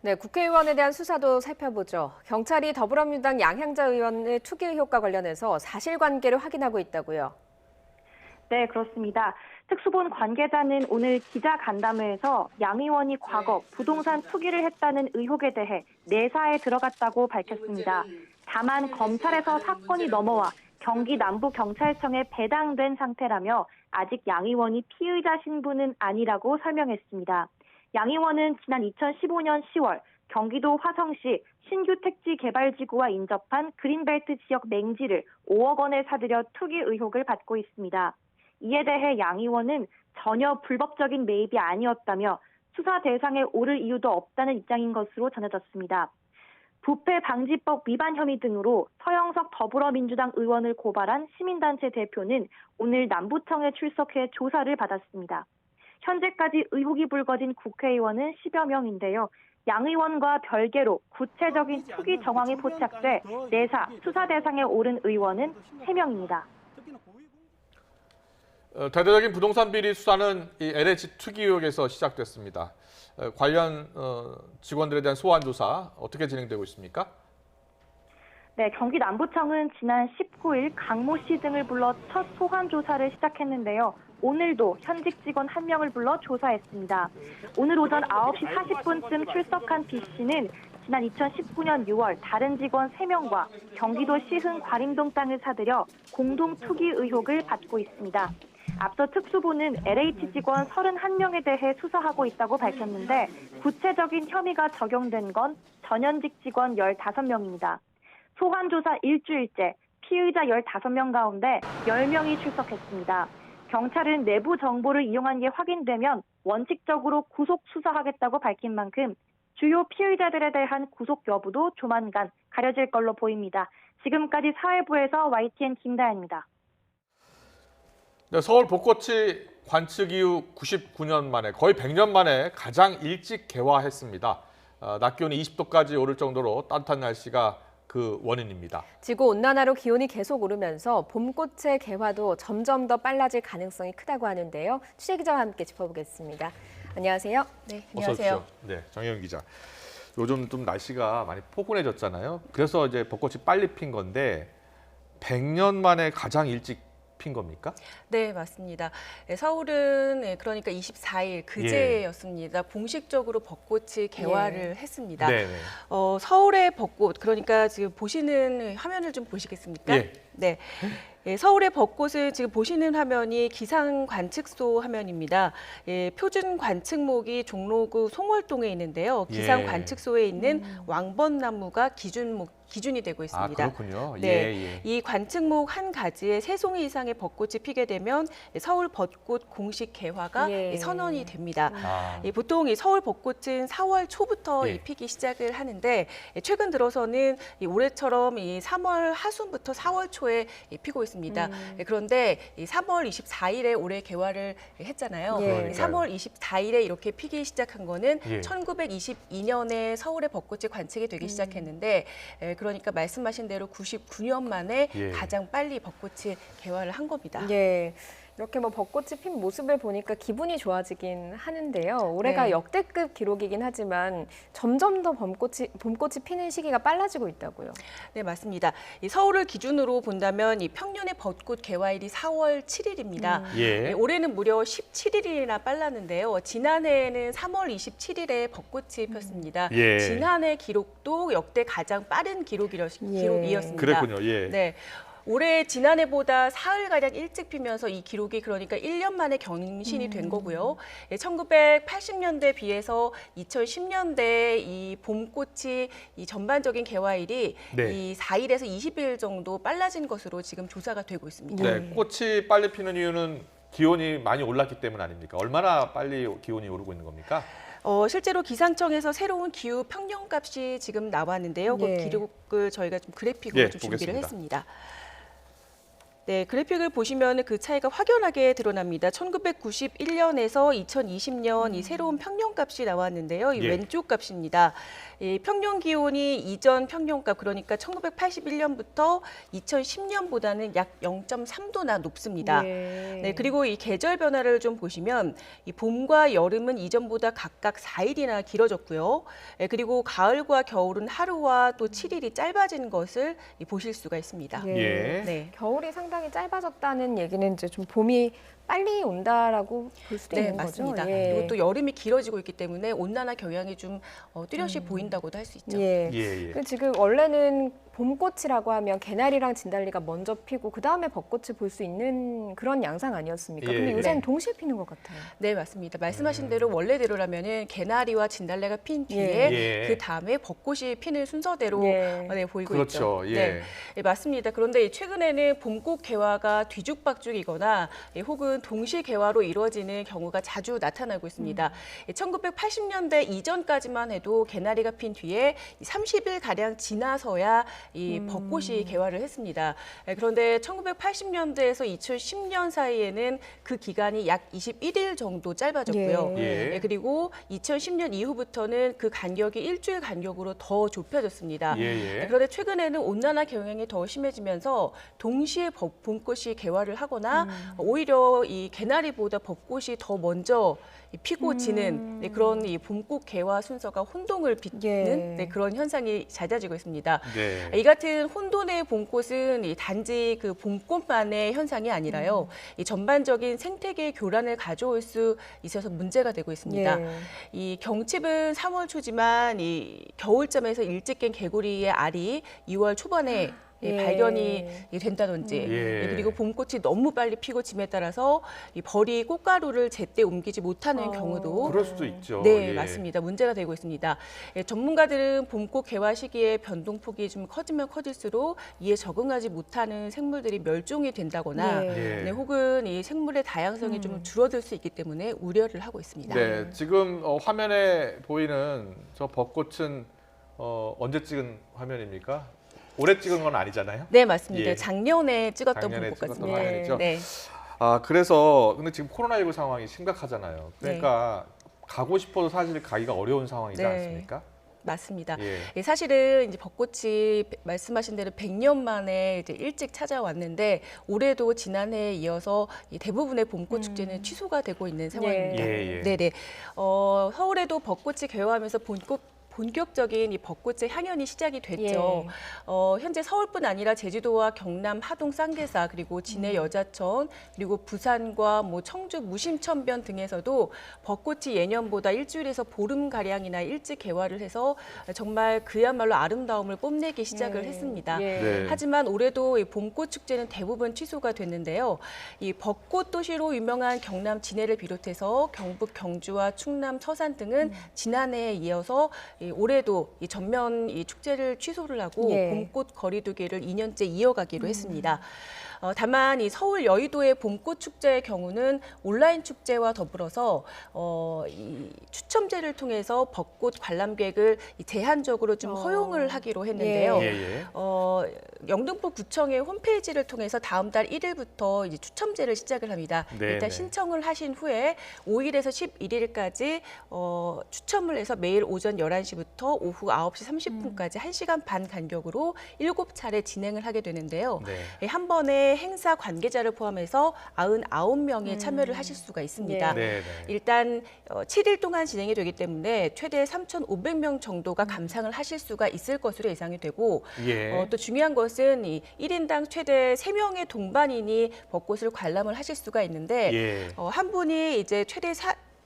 네, 국회의원에 대한 수사도 살펴보죠. 경찰이 더불어민주당 양향자 의원의 투기 의혹과 관련해서 사실관계를 확인하고 있다고요. 네, 그렇습니다. 특수본 관계자는 오늘 기자간담회에서 양 의원이 과거 부동산 투기를 했다는 의혹에 대해 내사에 들어갔다고 밝혔습니다. 다만 검찰에서 사건이 넘어와 경기 남부경찰청에 배당된 상태라며 아직 양 의원이 피의자 신분은 아니라고 설명했습니다. 양 의원은 지난 2015년 10월 경기도 화성시 신규 택지 개발지구와 인접한 그린벨트 지역 맹지를 5억 원에 사들여 투기 의혹을 받고 있습니다. 이에 대해 양 의원은 전혀 불법적인 매입이 아니었다며 수사 대상에 오를 이유도 없다는 입장인 것으로 전해졌습니다. 부패방지법 위반 혐의 등으로 서영석 더불어민주당 의원을 고발한 시민단체 대표는 오늘 남부청에 출석해 조사를 받았습니다. 현재까지 의혹이 불거진 국회의원은 10여 명인데요. 양 의원과 별개로 구체적인 투기 정황이 포착돼 내사, 수사 대상에 오른 의원은 3명입니다. 대대적인 부동산 비리 수사는 이 LH 투기 의혹에서 시작됐습니다. 관련 직원들에 대한 소환 조사 어떻게 진행되고 있습니까? 네, 경기 남부청은 지난 19일 강모 씨 등을 불러 첫 소환 조사를 시작했는데요. 오늘도 현직 직원 1명을 불러 조사했습니다. 오늘 오전 9시 40분쯤 출석한 B 씨는 지난 2019년 6월 다른 직원 3명과 경기도 시흥 과림동 땅을 사들여 공동 투기 의혹을 받고 있습니다. 앞서 특수부는 LH 직원 31명에 대해 수사하고 있다고 밝혔는데 구체적인 혐의가 적용된 건 전현직 직원 15명입니다. 소환 조사 일주일째 피의자 15명 가운데 10명이 출석했습니다. 경찰은 내부 정보를 이용한 게 확인되면 원칙적으로 구속 수사하겠다고 밝힌 만큼 주요 피의자들에 대한 구속 여부도 조만간 가려질 걸로 보입니다. 지금까지 사회부에서 YTN 김다현입니다. 네, 서울 벚꽃이 관측 이후 99년 만에 거의 100년 만에 가장 일찍 개화했습니다. 낮 기온이 20도까지 오를 정도로 따뜻한 날씨가 그 원인입니다. 지구온난화로 기온이 계속 오르면서 봄꽃의 개화도 점점 더 빨라질 가능성이 크다고 하는데요. 취재기자와 함께 짚어보겠습니다. 안녕하세요. 네, 안녕하세요. 어서 오십시오. 네, 정혜영 기자. 요즘 좀 날씨가 많이 포근해졌잖아요. 그래서 이제 벚꽃이 빨리 핀 건데 100년 만에 가장 일찍 핀 겁니까? 네, 맞습니다. 서울은 그러니까 24일 그제였습니다. 공식적으로 벚꽃이 개화를 했습니다. 서울의 벚꽃, 그러니까 지금 보시는 화면을 좀 보시겠습니까? 네. 서울의 벚꽃을 지금 보시는 화면이 기상 관측소 화면입니다. 표준 관측목이 종로구 송월동에 있는데요. 기상 관측소에 있는 왕벚나무가 기준이 되고 있습니다. 아, 그렇군요. 네, 이 관측목 한 가지에 3송이 이상의 벚꽃이 피게 되면 서울 벚꽃 공식 개화가 선언이 됩니다. 보통 이 서울 벚꽃은 4월 초부터 피기 시작을 하는데 최근 들어서는 올해처럼 이 3월 하순부터 4월 초에 피고 있습니다. 그런데 3월 24일에 올해 개화를 했잖아요. 3월 24일에 이렇게 피기 시작한 거는 1922년에 서울의 벚꽃이 관측이 되기 시작했는데 그러니까 말씀하신 대로 99년 만에 가장 빨리 벚꽃이 개화를 한 겁니다. 이렇게 벚꽃이 핀 모습을 보니까 기분이 좋아지긴 하는데요. 올해가 역대급 기록이긴 하지만 점점 더 봄꽃이 피는 시기가 빨라지고 있다고요. 네, 맞습니다. 이 서울을 기준으로 본다면 이 평년의 벚꽃 개화일이 4월 7일입니다. 올해는 무려 17일이나 빨랐는데요. 지난해에는 3월 27일에 벚꽃이 폈습니다. 지난해 기록도 역대 가장 빠른 기록이었습니다. 그랬군요. 네. 올해 지난해보다 사흘가량 일찍 피면서 이 기록이 그러니까 1년 만에 경신이 된 거고요. 1980년대에 비해서 2010년대 이 봄꽃이 이 전반적인 개화일이 네. 이 4일에서 20일 정도 빨라진 것으로 지금 조사가 되고 있습니다. 네, 꽃이 빨리 피는 이유는 기온이 많이 올랐기 때문 아닙니까? 얼마나 빨리 기온이 오르고 있는 겁니까? 실제로 기상청에서 새로운 기후 평년값이 지금 나왔는데요. 그 기록을 저희가 좀 그래픽으로 좀 준비를 했습니다. 네, 그래픽을 보시면 그 차이가 확연하게 드러납니다. 1991년에서 2020년 이 새로운 평년값이 나왔는데요. 이 왼쪽 값입니다. 이 평년 기온이 이전 평년값 그러니까 1981년부터 2010년보다는 약 0.3도나 높습니다. 네, 그리고 이 계절 변화를 좀 보시면 이 봄과 여름은 이전보다 각각 4일이나 길어졌고요. 네, 그리고 가을과 겨울은 하루와 또 7일이 짧아진 것을 보실 수가 있습니다. 네. 겨울이 상당히 짧아졌다는 얘기는 이제 좀 봄이 빨리 온다라고 볼 수도 있는 거죠. 맞습니다. 그리고 또 여름이 길어지고 있기 때문에 온난화 경향이 좀 뚜렷이 보인다고도 할 수 있죠. 지금 원래는 봄꽃이라고 하면 개나리랑 진달래가 먼저 피고 그다음에 벚꽃을 볼 수 있는 그런 양상 아니었습니까? 근데 요새는 동시에 피는 것 같아요. 네, 맞습니다. 말씀하신 대로 원래대로라면은 개나리와 진달래가 핀 뒤에 그 다음에 벚꽃이 피는 순서대로 보이고 있죠. 네, 맞습니다. 그런데 최근에는 봄꽃 개화가 뒤죽박죽이거나 혹은 동시 개화로 이루어지는 경우가 자주 나타나고 있습니다. 1980년대 이전까지만 해도 개나리가 핀 뒤에 30일가량 지나서야 이 벚꽃이 개화를 했습니다. 그런데 1980년대에서 2010년 사이에는 그 기간이 약 21일 정도 짧아졌고요. 그리고 2010년 이후부터는 그 간격이 일주일 간격으로 더 좁혀졌습니다. 그런데 최근에는 온난화 경향이 더 심해지면서 동시에 봄꽃이 개화를 하거나 오히려 이 개나리보다 벚꽃이 더 먼저 피고 지는 그런 이 봄꽃 개화 순서가 혼동을 빚는 그런 현상이 잦아지고 있습니다. 이 같은 혼돈의 봄꽃은 단지 그 봄꽃만의 현상이 아니라요. 이 전반적인 생태계 교란을 가져올 수 있어서 문제가 되고 있습니다. 이 경칩은 3월 초지만 이 겨울잠에서 일찍 깬 개구리의 알이 2월 초반에 발견이 된다든지 그리고 봄꽃이 너무 빨리 피고 짐에 따라서 이 벌이 꽃가루를 제때 옮기지 못하는 경우도 그럴 수도 있죠. 네, 맞습니다. 문제가 되고 있습니다. 전문가들은 봄꽃 개화 시기에 변동폭이 좀 커지면 커질수록 이에 적응하지 못하는 생물들이 멸종이 된다거나 혹은 이 생물의 다양성이 좀 줄어들 수 있기 때문에 우려를 하고 있습니다. 네, 지금 화면에 보이는 저 벚꽃은 언제 찍은 화면입니까? 올해 찍은 건 아니잖아요? 네, 맞습니다. 작년에 찍었던 봄꽃 같습니다. 화면이죠. 그래서 근데 지금 코로나19 상황이 심각하잖아요. 그러니까 가고 싶어도 사실 가기가 어려운 상황이지 않습니까? 맞습니다. 사실은 이제 벚꽃이 말씀하신 대로 100년 만에 이제 일찍 찾아왔는데 올해도 지난해에 이어서 대부분의 봄꽃 축제는 취소가 되고 있는 상황입니다. 네네. 서울에도 벚꽃이 개화하면서 본격적인 이 벚꽃의 향연이 시작이 됐죠. 현재 서울뿐 아니라 제주도와 경남 하동 쌍계사 그리고 진해 여자천 그리고 부산과 청주 무심천변 등에서도 벚꽃이 예년보다 일주일에서 보름가량이나 일찍 개화를 해서 정말 그야말로 아름다움을 뽐내기 시작을 했습니다. 하지만 올해도 이 봄꽃 축제는 대부분 취소가 됐는데요. 이 벚꽃 도시로 유명한 경남 진해를 비롯해서 경북 경주와 충남 서산 등은 지난해에 이어서 올해도 이 전면 이 축제를 취소를 하고 봄꽃 거리두기를 2년째 이어가기로 했습니다. 다만 이 서울 여의도의 봄꽃 축제의 경우는 온라인 축제와 더불어서 이 추첨제를 통해서 벚꽃 관람객을 제한적으로 좀 허용을 하기로 했는데요. 영등포 구청의 홈페이지를 통해서 다음 달 1일부터 이제 추첨제를 시작을 합니다. 일단 신청을 하신 후에 5일에서 11일까지 추첨을 해서 매일 오전 11시부터 오후 9시 30분까지 1시간 반 간격으로 7차례 진행을 하게 되는데요. 한 번에 행사 관계자를 포함해서 99명이 참여를 하실 수가 있습니다. 일단 7일 동안 진행이 되기 때문에 최대 3,500명 정도가 감상을 하실 수가 있을 것으로 예상이 되고 또 중요한 것은 이 1인당 최대 3명의 동반인이 벚꽃을 관람을 하실 수가 있는데 한 분이 이제 최대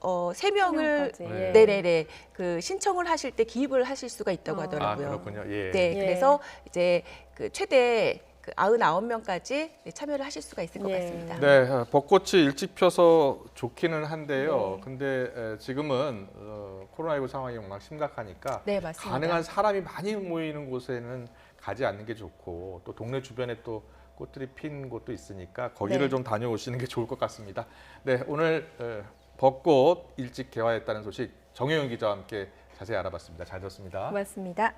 3명을 그 신청을 하실 때 기입을 하실 수가 있다고 하더라고요. 그렇군요. 네, 그래서 이제 그 최대 그 99명까지 참여를 하실 수가 있을 것 같습니다. 네, 벚꽃이 일찍 펴서 좋기는 한데요. 근데 지금은 코로나19 상황이 워낙 심각하니까 네, 맞습니다. 가능한 사람이 많이 모이는 곳에는 가지 않는 게 좋고 또 동네 주변에 또 꽃들이 핀 곳도 있으니까 거기를 좀 다녀오시는 게 좋을 것 같습니다. 네, 오늘 벚꽃 일찍 개화했다는 소식 정혜영 기자와 함께 자세히 알아봤습니다. 잘 들었습니다. 고맙습니다.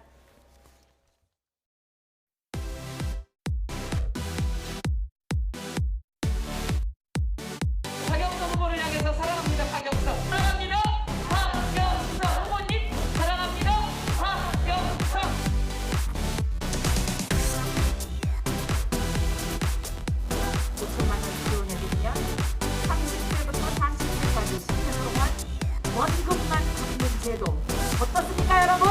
박영선 후보를 향해서 사랑합니다. 박영선 사랑합니다. 박영선 후보님 사랑합니다. 박영선. 지원해드리면 30세부터 40세까지 10년 동안 원금만 갚는 제도 어떻습니까, 여러분?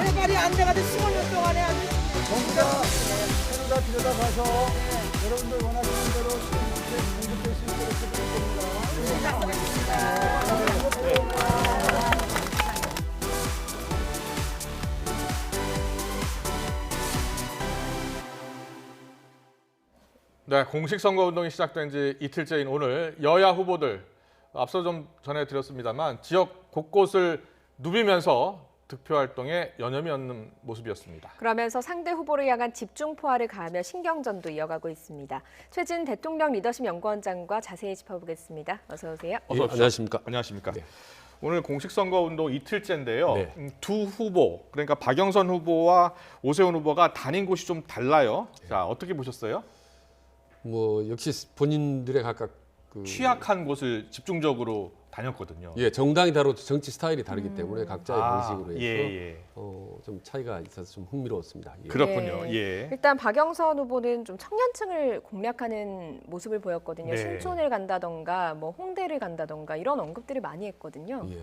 내 말이 안 돼가지고 15년 동안에 아주 정부가 새누가 들여다봐서 여러분들 원하시는 대로 쉽게 공급될 수 있도록 해드릴 겁니다. 네, 공식 선거 운동이 시작된 지 이틀째인 오늘 여야 후보들 앞서 좀 전해드렸습니다만 지역 곳곳을 누비면서 득표 활동에 여념이 없는 모습이었습니다. 그러면서 상대 후보를 향한 집중 포화를 가하며 신경전도 이어가고 있습니다. 최진 대통령 리더십 연구원장과 자세히 짚어보겠습니다. 어서 오세요. 어서 오십시오. 안녕하십니까. 안녕하십니까. 오늘 공식 선거 운동 이틀째인데요. 네. 두 후보, 그러니까 박영선 후보와 오세훈 후보가 다닌 곳이 좀 달라요. 자, 어떻게 보셨어요? 뭐 역시 본인들의 각각 취약한 곳을 집중적으로 다녔거든요. 예, 정당이 다르고 정치 스타일이 다르기 때문에 각자의 방식으로 해서 예. 좀 차이가 있어서 좀 흥미로웠습니다. 예. 그렇군요. 네. 예. 일단 박영선 후보는 좀 청년층을 공략하는 모습을 보였거든요. 네. 신촌을 간다던가 뭐 홍대를 간다던가 이런 언급들을 많이 했거든요. 예.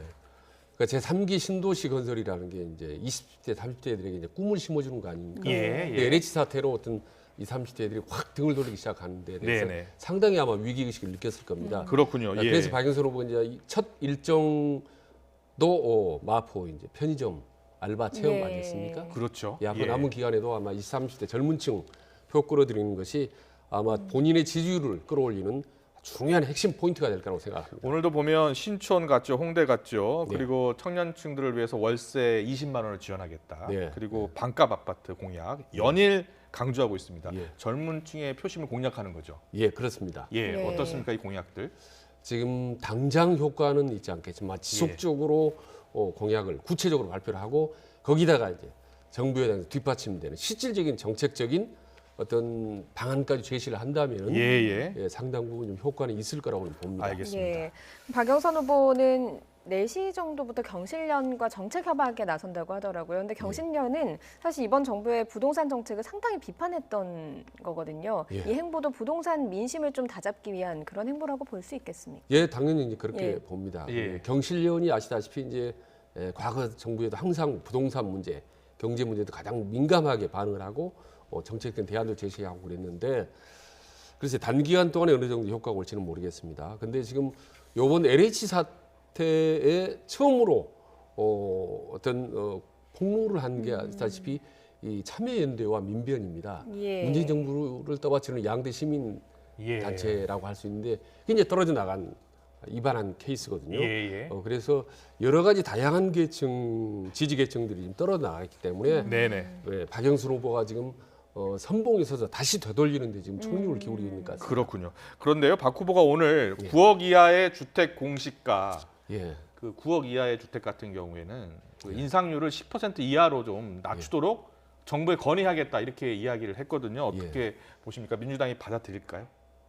그러니까 제 3기 신도시 건설이라는 게 이제 20대, 30대들에게 이제 꿈을 심어주는 거 아닙니까? 예, 근데 LH 사태로 어떤 20, 30대들이 확 등을 돌리기 시작하는 데 대해서 네네. 상당히 아마 위기의식을 느꼈을 겁니다. 그렇군요. 예. 그래서 박영선 후보 이제 첫 일정도 마포 이제 편의점 알바 체험 네. 아니었습니까? 그렇죠. 예, 앞으로 예. 남은 기간에도 아마 20, 30대 젊은층 표 끌어들이는 것이 아마 본인의 지지율을 끌어올리는 중요한 핵심 포인트가 될 거라고 생각합니다. 오늘도 보면 신촌 갔죠, 홍대 갔죠. 네. 그리고 청년층들을 위해서 월세 20만 원을 지원하겠다. 네. 그리고 반값 아파트 공약 연일 강조하고 있습니다. 예. 젊은 층의 표심을 공략하는 거죠. 예, 그렇습니다. 예, 네. 어떻습니까 이 공약들? 지금 당장 효과는 있지 않겠지만 지속적으로 공약을 구체적으로 발표를 하고 거기다가 이제 정부에 대한 뒷받침되는 실질적인 정책적인 어떤 방안까지 제시를 한다면 예. 상당 부분 좀 효과는 있을 거라고 봅니다. 알겠습니다. 예. 박영선 후보는 4시 정도부터 경실련과 정책 협약에 나선다고 하더라고요. 근데 경실련은 사실 이번 정부의 부동산 정책을 상당히 비판했던 거거든요. 예. 이 행보도 부동산 민심을 좀 다잡기 위한 그런 행보라고 볼 수 있겠습니까? 예, 당연히 이제 그렇게 예. 봅니다. 예. 경실련이 아시다시피 이제 과거 정부에도 항상 부동산 문제, 경제 문제도 가장 민감하게 반응을 하고 정책적인 대안도 제시하고 그랬는데 그래서 단기간 동안에 어느 정도 효과가 올지는 모르겠습니다. 근데 지금 이번 LH 사태에 처음으로 어떤 폭로를 한 게 아시다시피 이 참여연대와 민변입니다. 예. 문재인 정부를 떠받치는 양대 시민 예. 단체라고 할 수 있는데 그게 이제 떨어져 나간 위반한 케이스거든요. 예. 그래서 여러 가지 다양한 계층, 지지 계층들이 지금 떨어져 나갔기 때문에 네네. 박영선 후보가 지금 선봉에 서서 다시 되돌리는데 지금 총력을 기울이고 있는 것 같습니다. 그렇군요. 그런데요, 박 후보가 오늘 예. 9억 이하의 주택 공시가 예. 그 9억 이하의 주택 같은 경우에는 그 인상률을 10% 이하로 좀 낮추도록 정부에 건의하겠다 이렇게 이야기를 했거든요. 어떻게 보십니까? 민주당이 받아들일까요?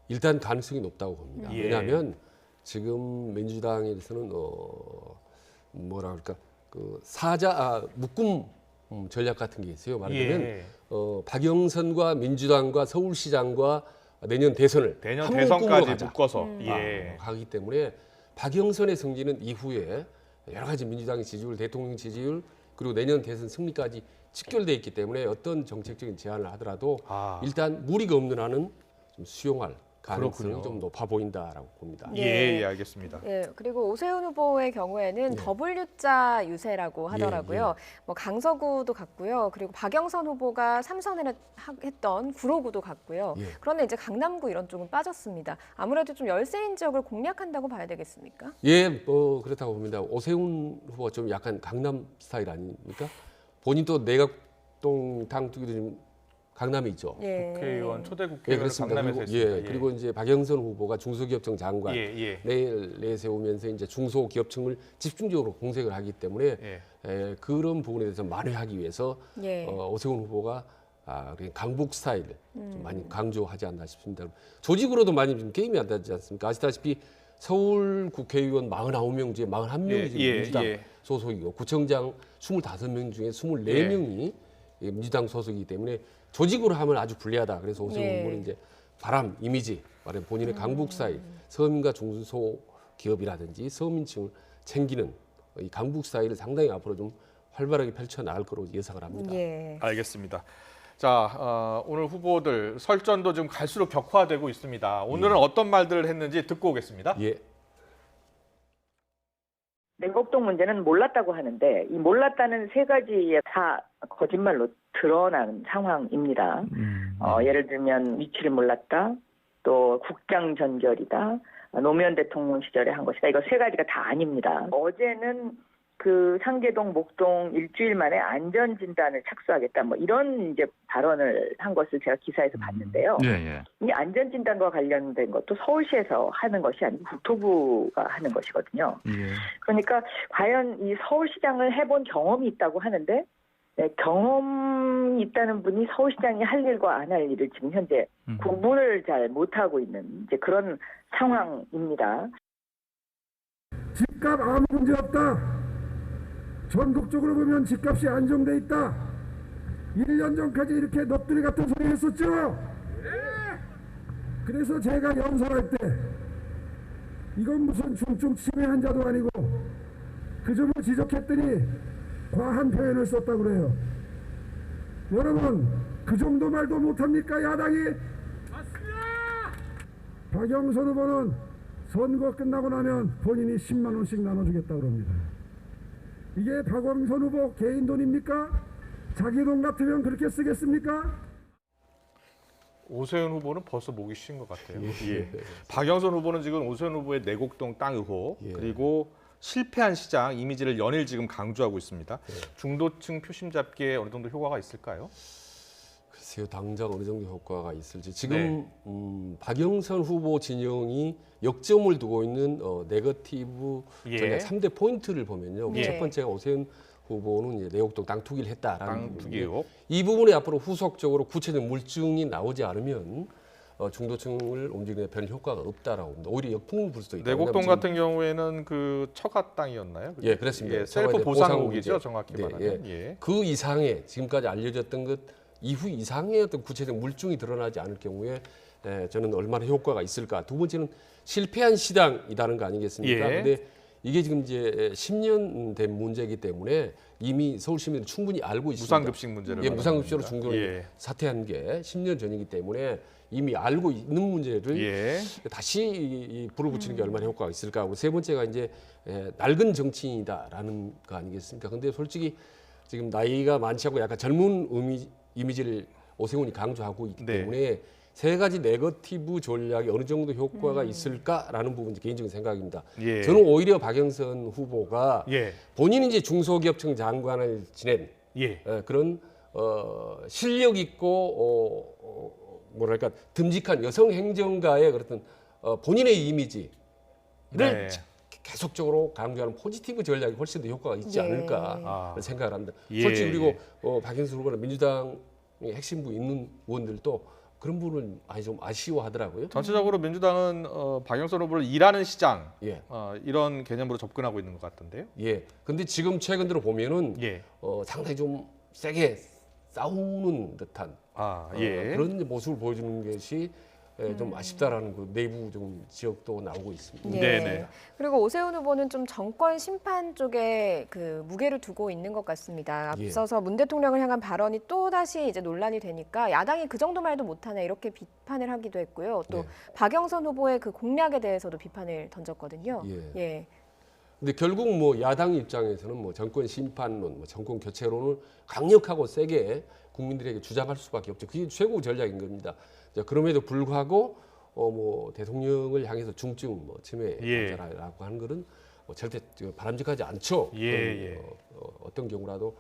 일단 가능성이 높다고 봅니다. 예. 왜냐하면 지금 민주당에서는 뭐라 그럴까 그 묶음 전략 같은 게 있어요. 말하자면 예. 박영선과 민주당과 서울시장과 내년 대선을 내년 한 묶음으로 대선까지 가자. 묶어서 가기 때문에 박영선의 승리는 이후에 여러 가지 민주당의 지지율, 대통령 지지율 그리고 내년 대선 승리까지 직결돼 있기 때문에 어떤 정책적인 제안을 하더라도 일단 무리가 없는 한은 좀 수용할 가능성이 그렇군요. 좀 높아 보인다라고 봅니다. 예, 알겠습니다. 예, 그리고 오세훈 후보의 경우에는 W자 유세라고 하더라고요. 뭐 강서구도 갔고요. 그리고 박영선 후보가 삼선을 했던 구로구도 갔고요. 그런데 이제 강남구 이런 쪽은 빠졌습니다. 아무래도 좀 열세인 지역을 공략한다고 봐야 되겠습니까? 예, 뭐 그렇다고 봅니다. 오세훈 후보가 좀 약간 강남 스타일 아닙니까? 본인도 내각동 당투기도 지금 강남에 있죠. 국회의원 초대 국회의원 강남에서 그리고, 했습니다. 그리고 이제 박영선 후보가 중소기업청 장관 내세우면서 이제 중소기업청을 집중적으로 공색을 하기 때문에 그런 부분에 대해서 만회하기 위해서 오세훈 후보가 강북 스타일을 좀 많이 강조하지 않나 싶습니다. 조직으로도 많이 좀 게임이 안 되지 않습니까? 아시다시피 서울 국회의원 49명 중에 41명이 지금 민주당 소속이고 구청장 25명 중에 24명이 민주당 소속이기 때문에 조직으로 하면 아주 불리하다. 그래서 오세훈 후보는 이제 바람 이미지, 말하면 본인의 강북 스타일, 서민과 중소기업이라든지 서민층을 챙기는 이 강북 스타일을 상당히 앞으로 좀 활발하게 펼쳐나갈 거로 예상을 합니다. 알겠습니다. 자, 오늘 후보들 설전도 좀 갈수록 격화되고 있습니다. 오늘은 어떤 말들을 했는지 듣고 오겠습니다. 냉곡동 문제는 몰랐다고 하는데 이 몰랐다는 세 가지에 다 거짓말로 드러난 상황입니다. 예를 들면 위치를 몰랐다, 또 국장 전결이다, 노무현 대통령 시절에 한 것이다. 이거 세 가지가 다 아닙니다. 어제는 그 상계동, 목동 일주일 만에 안전 진단을 착수하겠다. 뭐 이런 이제 발언을 한 것을 제가 기사에서 봤는데요. 이 안전 진단과 관련된 것도 서울시에서 하는 것이 아니고 국토부가 하는 것이거든요. 그러니까 과연 이 서울시장을 해본 경험이 있다고 하는데 경험이 있다는 분이 서울시장이 할 일과 안 할 일을 지금 현재 구분을 잘 못하고 있는 이제 그런 상황입니다. 집값 아무 문제 없다. 전국적으로 보면 집값이 안정돼 있다. 1년 전까지 이렇게 넋두리 같은 소리 했었죠. 그래서 제가 연설할 때 이건 무슨 중증 치매 환자도 아니고 그 점을 지적했더니 과한 표현을 썼다고 그래요. 여러분 그 정도 말도 못합니까 야당이? 맞습니다. 박영선 후보는 선거 끝나고 나면 본인이 10만 원씩 나눠주겠다고 그럽니다. 이게 박영선 후보 개인 돈입니까? 자기 돈 같으면 그렇게 쓰겠습니까? 오세훈 후보는 벌써 목이 쉰 것 같아요. 박영선 후보는 지금 오세훈 후보의 내곡동 땅 의혹 그리고 실패한 시장 이미지를 연일 지금 강조하고 있습니다. 중도층 표심 잡기에 어느 정도 효과가 있을까요? 글쎄요, 당장 어느 정도 효과가 있을지. 지금 박영선 후보 진영이 역점을 두고 있는 네거티브 전략 3대 포인트를 보면요. 첫 번째가 오세훈 후보는 이제 내곡동 땅 투기를 했다라는 부분이고 이 부분에 앞으로 후속적으로 구체적 물증이 나오지 않으면 중도층을 움직이는 별 효과가 없다라고 봅니다. 오히려 역풍을 불 수도 있다. 내곡동 같은 경우에는 그 처가 땅이었나요? 예, 그렇습니다. 셀프 보상국이죠, 정확히 말하면. 그 이상의 지금까지 알려졌던 것 이후 이상의 어떤 구체적 물증이 드러나지 않을 경우에 저는 얼마나 효과가 있을까. 두 번째는 실패한 시장이라는 거 아니겠습니까? 근데 이게 지금 이제 10년 된 문제이기 때문에 이미 서울 시민들이 충분히 알고 있습니다. 무상급식 문제를 무상급식으로 중도를 사퇴한 게 10년 전이기 때문에 이미 알고 있는 문제를 다시 불을 붙이는 게 얼마나 효과가 있을까 하고 세 번째가 이제 낡은 정치인이다라는 거 아니겠습니까? 근데 솔직히 지금 나이가 많지 않고 약간 젊은 이미지를 오세훈이 강조하고 있기 때문에 세 가지 네거티브 전략이 어느 정도 효과가 있을까라는 부분이 개인적인 생각입니다. 저는 오히려 박영선 후보가 본인이 이제 중소기업청 장관을 지낸 그런 실력 있고 뭐랄까 듬직한 여성 행정가의 그런 본인의 이미지를 계속적으로 강조하는 포지티브 전략이 훨씬 더 효과가 있지 않을까 생각을 합니다. 솔직히 그리고 박영선 후보는 민주당의 핵심부 있는 의원들도 그런 부분을 많이 좀 아쉬워하더라고요. 전체적으로 민주당은 박영선 후보를 일하는 시장 이런 개념으로 접근하고 있는 것 같던데요. 근데 지금 최근 들어 보면은 상당히 좀 세게 싸우는 듯한 그런 모습을 보여주는 것이 좀 아쉽다라는 그 내부 좀 지적도 나오고 있습니다. 네. 그리고 오세훈 후보는 좀 정권 심판 쪽에 그 무게를 두고 있는 것 같습니다. 앞서서 문 대통령을 향한 발언이 또 다시 이제 논란이 되니까 야당이 그 정도 말도 못하네 이렇게 비판을 하기도 했고요. 또 박영선 후보의 그 공약에 대해서도 비판을 던졌거든요. 근데 결국 뭐 야당 입장에서는 뭐 정권 심판론, 뭐 정권 교체론을 강력하고 세게 국민들에게 주장할 수밖에 없죠. 그게 최고 전략인 겁니다. 자, 그럼에도 불구하고 뭐 대통령을 향해서 중증 뭐 침해자라고 하는 것은 절대 바람직하지 않죠. 어떤 경우라도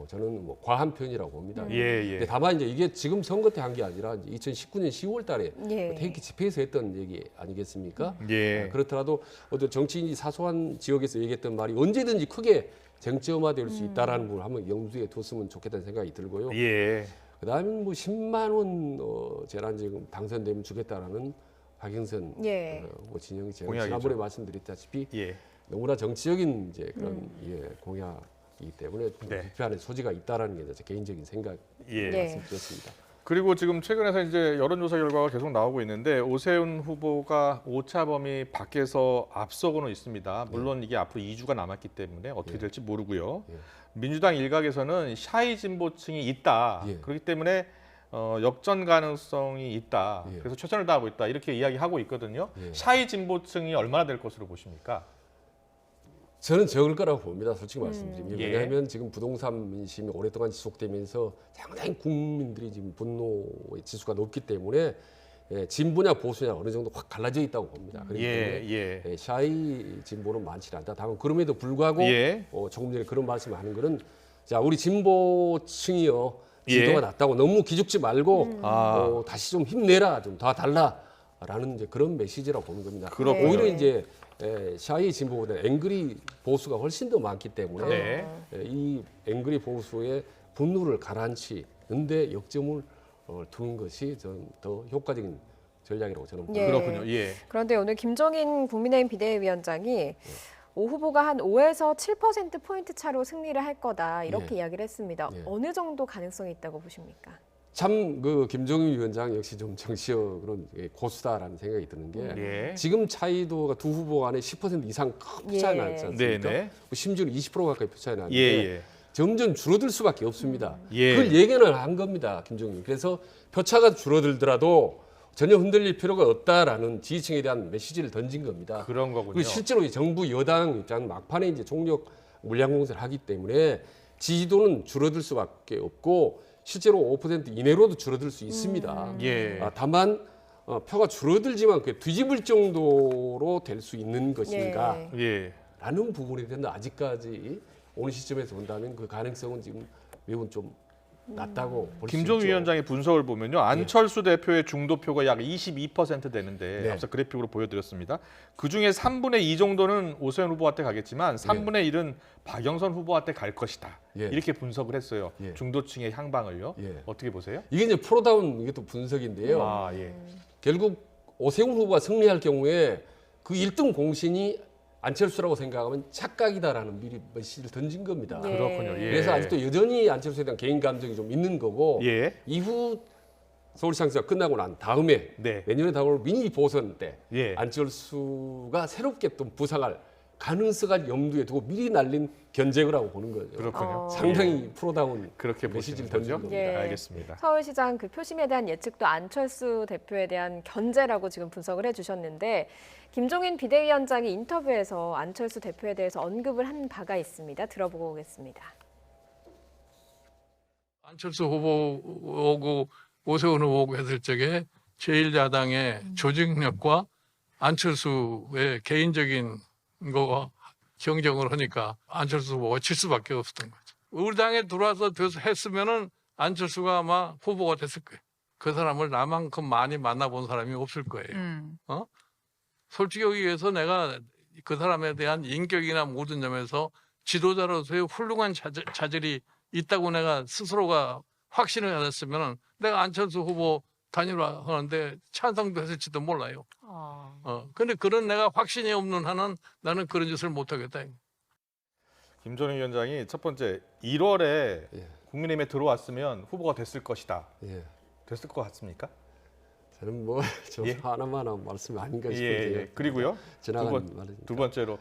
저는 뭐 과한 편이라고 봅니다. 근데 다만 이제 이게 지금 선거 때 한 게 아니라 2019년 10월달에 태극기 집회에서 했던 얘기 아니겠습니까? 그렇더라도 어떤 정치인이 사소한 지역에서 얘기했던 말이 언제든지 크게 쟁점화될 수 있다라는 부분을 한번 염두에 뒀으면 좋겠다는 생각이 들고요. 그다음에 뭐 10만 원 재난지금 당선되면 주겠다라는 박영선 후보 진영이 제가 지난번에 말씀드렸다시피 너무나 정치적인 이제 그런 공약이기 때문에 비판의 소지가 있다라는 게 제 개인적인 생각 말씀드렸습니다. 그리고 지금 최근에서 이제 여론조사 결과가 계속 나오고 있는데 오세훈 후보가 오차 범위 밖에서 앞서고는 있습니다. 물론 이게 앞으로 2주가 남았기 때문에 어떻게 될지 모르고요. 민주당 일각에서는 샤이 진보층이 있다. 그렇기 때문에 역전 가능성이 있다. 그래서 최선을 다하고 있다. 이렇게 이야기하고 있거든요. 샤이 진보층이 얼마나 될 것으로 보십니까? 저는 적을 거라고 봅니다. 솔직히 말씀드리면. 왜냐하면 지금 부동산 민심이 오랫동안 지속되면서 상당히 국민들이 지금 분노의 지수가 높기 때문에 진보냐 보수냐 어느 정도 확 갈라져 있다고 봅니다. 그렇기 때문에 샤이 진보는 많지 않다. 다만 그럼에도 불구하고 조금 전에 그런 말씀을 하는 거는 자 우리 진보층이요. 지도가 낮다고 너무 기죽지 말고 다시 좀 힘내라. 좀 더 달라라는 이제 그런 메시지라고 보는 겁니다. 오히려 이제 샤이 진보보다 앵그리 보수가 훨씬 더 많기 때문에 이 앵그리 보수의 분노를 가라앉히는데 역점을 두는 것이 전 더 효과적인 전략이라고 저는 봅니다. 그렇군요. 그런데 오늘 김종인 국민의힘 비대위원장이 오 후보가 한 5에서 7%포인트 차로 승리를 할 거다 이렇게 이야기를 했습니다. 어느 정도 가능성이 있다고 보십니까? 참 그 김종인 위원장 역시 좀 정치적으로 고수다라는 생각이 드는 게 지금 차이도가 두 후보 간에 10% 이상 큰 표 차이 나지 않습니까? 심지어는 20% 가까이 표 차이 나는데 점점 줄어들 수밖에 없습니다. 그걸 예견을 한 겁니다, 김종인. 그래서 표차가 줄어들더라도 전혀 흔들릴 필요가 없다라는 지지층에 대한 메시지를 던진 겁니다. 그런 거군요. 그리고 실제로 정부 여당 입장은 막판에 이제 총력 물량 공세를 하기 때문에 지지도는 줄어들 수밖에 없고 실제로 5% 이내로도 줄어들 수 있습니다. 다만 표가 줄어들지만 그게 뒤집을 정도로 될 수 있는 것인가 라는 부분에 대해서 아직까지 오늘 시점에서 본다면 그 가능성은 지금 매우 좀 낮다고 볼 수 있죠. 김종인 위원장의 분석을 보면요. 안철수 대표의 중도표가 약 22% 되는데 앞서 그래픽으로 보여드렸습니다. 그중에 3분의 2 정도는 오세훈 후보한테 가겠지만 3분의 1은 박영선 후보한테 갈 것이다. 이렇게 분석을 했어요. 중도층의 향방을요. 어떻게 보세요? 이게 이제 프로다운 이게 또 분석인데요. 결국 오세훈 후보가 승리할 경우에 그 1등 공신이 안철수라고 생각하면 착각이다라는 미리 메시지를 던진 겁니다. 그렇군요. 그래서 아직도 여전히 안철수에 대한 개인 감정이 좀 있는 거고 이후 서울시장선거 끝나고 난 다음에 내년에 다가올 미니 보선 때 안철수가 새롭게 또 부상할 가능성을 염두에 두고 미리 날린 견제라고 보는 거죠. 그렇군요. 상당히 프로다운 그렇게 메시지를 보시는 던진 거죠? 겁니다. 알겠습니다. 서울시장 그 표심에 대한 예측도 안철수 대표에 대한 견제라고 지금 분석을 해주셨는데 김종인 비대위원장이 인터뷰에서 안철수 대표에 대해서 언급을 한 바가 있습니다. 들어보고 오겠습니다. 안철수 후보 오고 오세훈 후보 오고 했을 적에 제1야당의 조직력과 안철수의 개인적인 거와 경쟁을 하니까 안철수 후보가 칠 수밖에 없었던 거죠. 우리 당에 들어와서 했으면은 안철수가 아마 후보가 됐을 거예요. 그 사람을 나만큼 많이 만나본 사람이 없을 거예요. 솔직히 여기 위해서 내가 그 사람에 대한 인격이나 모든 점에서 지도자로서의 훌륭한 자질이 있다고 내가 스스로가 확신을 했으면 내가 안철수 후보 단일화하는데 찬성도 했을지도 몰라요. 근데 그런 내가 확신이 없는 한은 나는 그런 짓을 못하겠다. 김종인 위원장이 첫 번째 1월에 국민의힘에 들어왔으면 후보가 됐을 것이다. 됐을 것 같습니까? 저는 뭐 좀 예. 하나만 하면 말씀이 아닌가 싶은데. 예. 그리고요. 지나간 말이니까. 두 번째로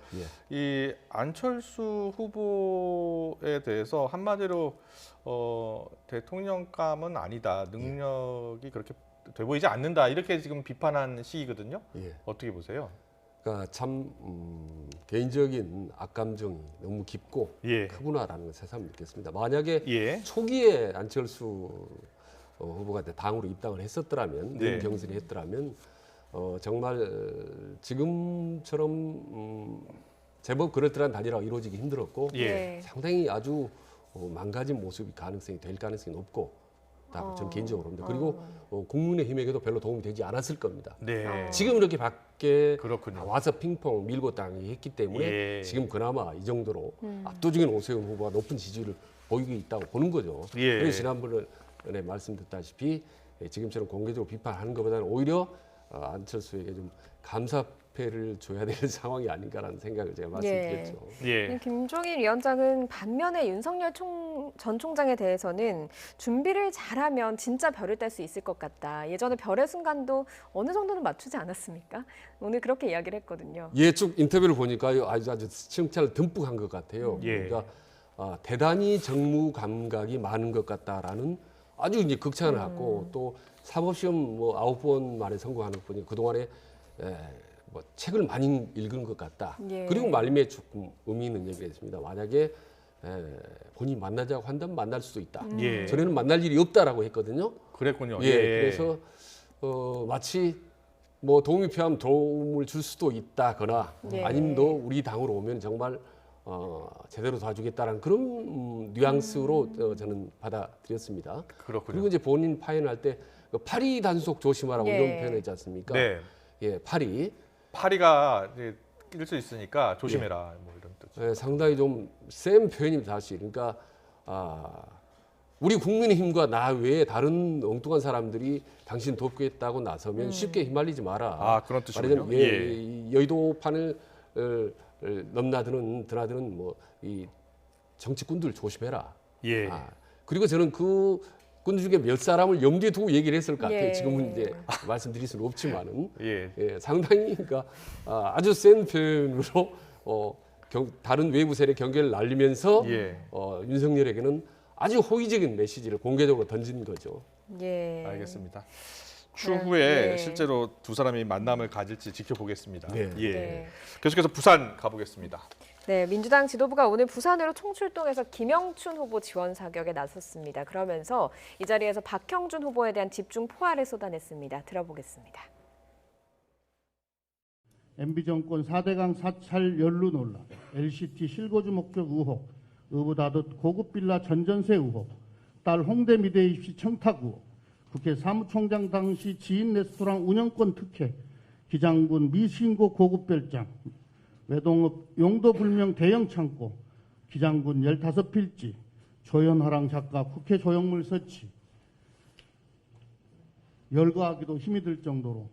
이 안철수 후보에 대해서 한마디로 대통령감은 아니다. 능력이 그렇게 돼 보이지 않는다. 이렇게 지금 비판한 시기거든요. 예. 어떻게 보세요? 그러니까 참 개인적인 악감정이 너무 깊고 크구나라는 걸 새삼 느꼈습니다. 만약에 초기에 안철수 후보가 당으로 입당을 했었더라면, 경선을 했더라면 정말 지금처럼 제법 그럴듯한 단일화가 이루어지기 힘들었고 상당히 아주 망가진 모습이 될 가능성이 높고 저는 개인적으로 봅니다. 그리고 국민의힘에게도 별로 도움이 되지 않았을 겁니다. 지금 이렇게 밖에 와서 핑퐁 밀고 당이 했기 때문에 지금 그나마 이 정도로 압도적인 오세훈 후보가 높은 지지를 보이고 있다고 보는 거죠. 그래서 지난번에 말씀드렸다시피 지금처럼 공개적으로 비판하는 것보다는 오히려 안철수에게 좀 감사패를 줘야 될 상황이 아닌가라는 생각을 제가 말씀드렸죠. 김종인 위원장은 반면에 윤석열 전 총장에 대해서는 준비를 잘하면 진짜 별을 딸 수 있을 것 같다. 예전에 별의 순간도 어느 정도는 맞추지 않았습니까? 오늘 그렇게 이야기를 했거든요. 쭉 인터뷰를 보니까 아주 칭찬을 듬뿍 한 것 같아요. 그러니까 대단히 정무 감각이 많은 것 같다라는 아주 이제 극찬을 하고 또 사법시험 9번 만에 성공하는 것 보니 그동안에 책을 많이 읽은 것 같다. 그리고 말미에 조금 의미 있는 얘기를 했습니다. 만약에 본인이 만나자고 한다면 만날 수도 있다. 전에는 만날 일이 없다라고 했거든요. 그랬군요. 그래서 마치 도움이 필요하면 도움을 줄 수도 있다거나 아니면 너 우리 당으로 오면 정말 제대로 도와주겠다라는 그런 뉘앙스로 저는 받아들였습니다. 그리고 이제 본인 파견할 때 파리 단속 조심하라고 이런 표현했지 않습니까? 파리가 낄 수 있으니까 조심해라. 뭐 이런 뜻. 상당히 좀 센 표현입니다, 사실. 그러니까 우리 국민의힘과 나 외에 다른 엉뚱한 사람들이 당신 돕겠다고 나서면 쉽게 휘말리지 마라. 그런 뜻이군요. 여의도판을 드나드는 이 정치꾼들 조심해라. 그리고 저는 그 군들 중에 몇 사람을 염두에 두고 얘기를 했을 것 같아요. 지금은 이제 말씀드릴 수는 없지만은 상당히 그러니까 아주 센 표현으로 다른 외부 세력 경계를 날리면서 윤석열에게는 아주 호의적인 메시지를 공개적으로 던진 거죠. 알겠습니다. 추후에 실제로 두 사람이 만남을 가질지 지켜보겠습니다. 계속해서 부산 가보겠습니다. 민주당 지도부가 오늘 부산으로 총출동해서 김영춘 후보 지원 사격에 나섰습니다. 그러면서 이 자리에서 박형준 후보에 대한 집중 포화를 쏟아냈습니다. 들어보겠습니다. MB정권 4대강 사찰 연루 논란, LCT 실거주 목적 의혹, 의붓다듯 고급 빌라 전전세 의혹, 딸 홍대 미대 입시 청탁 의혹, 국회 사무총장 당시 지인 레스토랑 운영권 특혜, 기장군 미신고 고급 별장, 외동업 용도 불명 대형 창고, 기장군 15필지, 조현화랑 작가 국회 조형물 설치, 열거하기도 힘이 들 정도로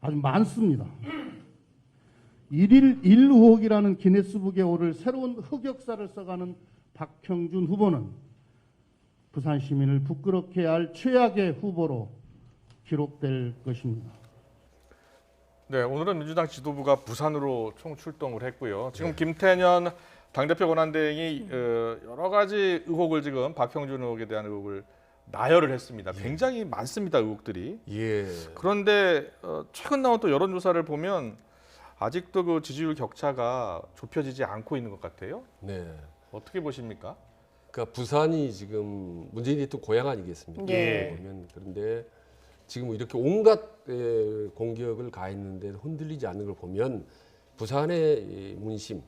아주 많습니다. 1일 1의혹이라는 기네스북에 오를 새로운 흑역사를 써가는 박형준 후보는 부산 시민을 부끄럽게 할 최악의 후보로 기록될 것입니다. 오늘은 민주당 지도부가 부산으로 총출동을 했고요. 지금 김태년 당대표 권한대행이 여러 가지 의혹을 지금 박형준 의혹에 대한 의혹을 나열을 했습니다. 굉장히 많습니다, 의혹들이. 그런데 최근 나온 또 여론조사를 보면 아직도 그 지지율 격차가 좁혀지지 않고 있는 것 같아요. 어떻게 보십니까? 그러니까 부산이 지금 문재인 대통령 고향 아니겠습니까? 보면 그런데 지금 이렇게 온갖 공격을 가했는데 흔들리지 않는 걸 보면 부산의 문심이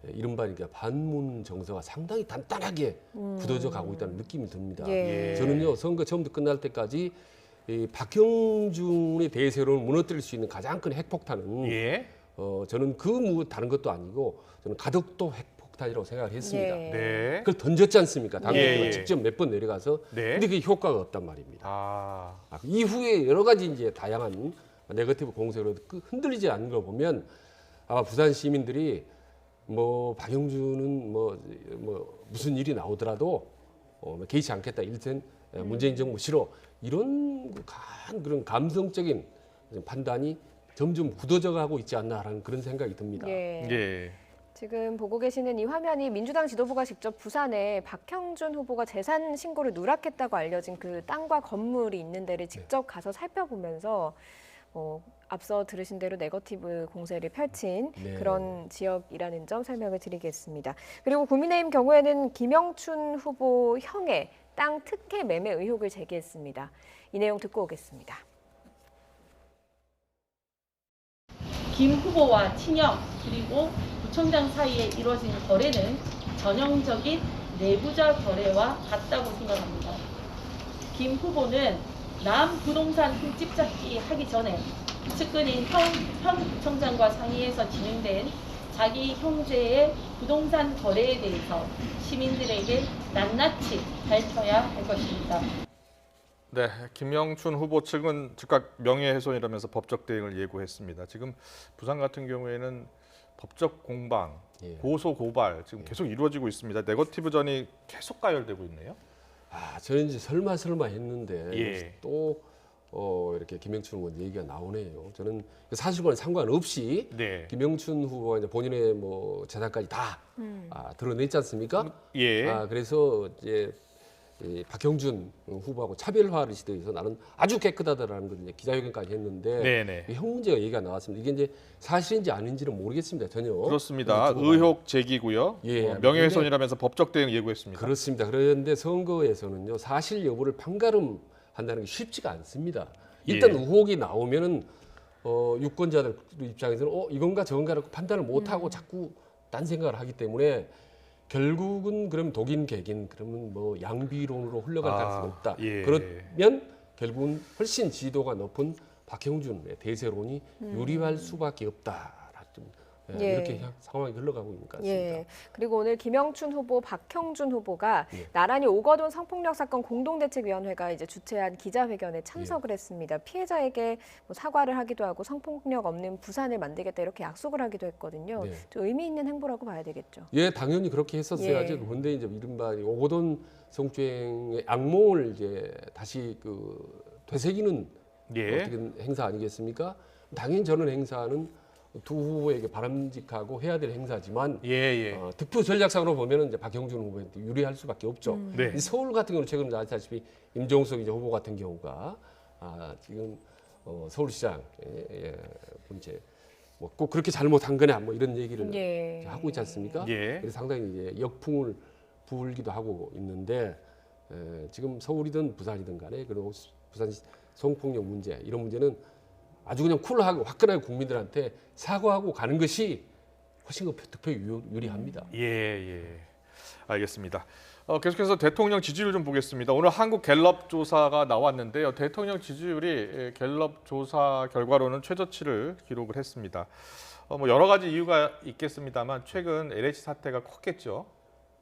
이른바 반문 정서가 상당히 단단하게 굳어져 가고 있다는 느낌이 듭니다. 저는요 선거 처음부터 끝날 때까지 이 박형준의 대세론을 무너뜨릴 수 있는 가장 큰 핵폭탄은 저는 다른 것도 아니고 저는 가덕도 핵폭탄이라고 생각을 했습니다. 그걸 던졌지 않습니까? 당대표가 직접 몇 번 내려가서 근데 그게 효과가 없단 말입니다. 이후에 여러 가지 이제 다양한 네거티브 공세로 흔들리지 않는 걸 보면 아마 부산 시민들이 박형준은 무슨 일이 나오더라도 개의치 않겠다. 일단 문재인 정부 싫어. 이런 그런 감성적인 판단이 점점 굳어져 가고 있지 않나라는 그런 생각이 듭니다. 예. 지금 보고 계시는 이 화면이 민주당 지도부가 직접 부산에 박형준 후보가 재산 신고를 누락했다고 알려진 그 땅과 건물이 있는 데를 직접 가서 살펴보면서 앞서 들으신 대로 네거티브 공세를 펼친 그런 지역이라는 점 설명을 드리겠습니다. 그리고 국민의힘 경우에는 김영춘 후보 형의 땅 특혜 매매 의혹을 제기했습니다. 이 내용 듣고 오겠습니다. 김 후보와 친형 그리고 구청장 사이에 이루어진 거래는 전형적인 내부자 거래와 같다고 생각합니다. 김 후보는 남 부동산 흠집 잡기 하기 전에 측근인 현 구청장과 상의해서 진행된 자기 형제의 부동산 거래에 대해서 시민들에게 낱낱이 밝혀야 할 것입니다. 네, 김영춘 후보 측은 즉각 명예훼손이라면서 법적 대응을 예고했습니다. 지금 부산 같은 경우에는 법적 공방, 고소 고발 지금 계속 이루어지고 있습니다. 네거티브전이 계속 가열되고 있네요. 저는 이제 설마 했는데 또 이렇게 김영춘 후보 얘기가 나오네요. 저는 사실과는 상관없이 김영춘 후보가 이제 본인의 뭐 재산까지 다 드러냈지 않습니까? 그래서 이제 박형준 후보하고 차별화를 시도해서 나는 아주 깨끗하다라는 걸 이제 기자회견까지 했는데 형 문제가 얘기가 나왔습니다. 이게 이제 사실인지 아닌지는 모르겠습니다. 전혀. 그렇습니다. 의혹 제기고요. 명예훼손이라면서 법적 대응 예고했습니다. 그렇습니다. 그런데 선거에서는요 사실 여부를 판가름한다는 게 쉽지가 않습니다. 일단 의혹이 나오면은 유권자들 입장에서는 이건가 저건가라고 판단을 못하고 자꾸 딴 생각을 하기 때문에. 결국은 그럼 독인 객인 그러면 뭐 양비론으로 흘러갈 가능성이 없다. 그러면 결국은 훨씬 지도가 높은 박형준의 대세론이 유리할 수밖에 없다. 이렇게 상황이 흘러가고 있는 것 같습니다. 그리고 오늘 김영춘 후보, 박형준 후보가 나란히 오거돈 성폭력 사건 공동대책위원회가 이제 주최한 기자회견에 참석을 했습니다. 피해자에게 뭐 사과를 하기도 하고 성폭력 없는 부산을 만들겠다 이렇게 약속을 하기도 했거든요. 좀 의미 있는 행보라고 봐야 되겠죠. 당연히 그렇게 했었어야죠. 그런데 이제 이른바 오거돈 성추행의 악몽을 이제 다시 되새기는 어떻게 행사 아니겠습니까? 당연히 저는 행사는 두 후보에게 바람직하고 해야 될 행사지만 득표 전략상으로 보면은 이제 박형준 후보한테 유리할 수밖에 없죠. 서울 같은 경우는 최근 아시다시피 임종석 이제 후보 같은 경우가 지금 서울시장 이제 뭐 꼭 그렇게 잘못한 거냐 뭐 이런 얘기를 하고 있지 않습니까? 그래서 상당히 이제 역풍을 불기도 하고 있는데 지금 서울이든 부산이든 간에 그리고 부산 성폭력 문제 이런 문제는 아주 그냥 쿨하고 화끈하게 국민들한테 사과하고 가는 것이 훨씬 득표에 유리합니다. 알겠습니다. 계속해서 대통령 지지율 좀 보겠습니다. 오늘 한국 갤럽 조사가 나왔는데요. 대통령 지지율이 갤럽 조사 결과로는 최저치를 기록을 했습니다. 뭐 여러 가지 이유가 있겠습니다만 최근 LH 사태가 컸겠죠.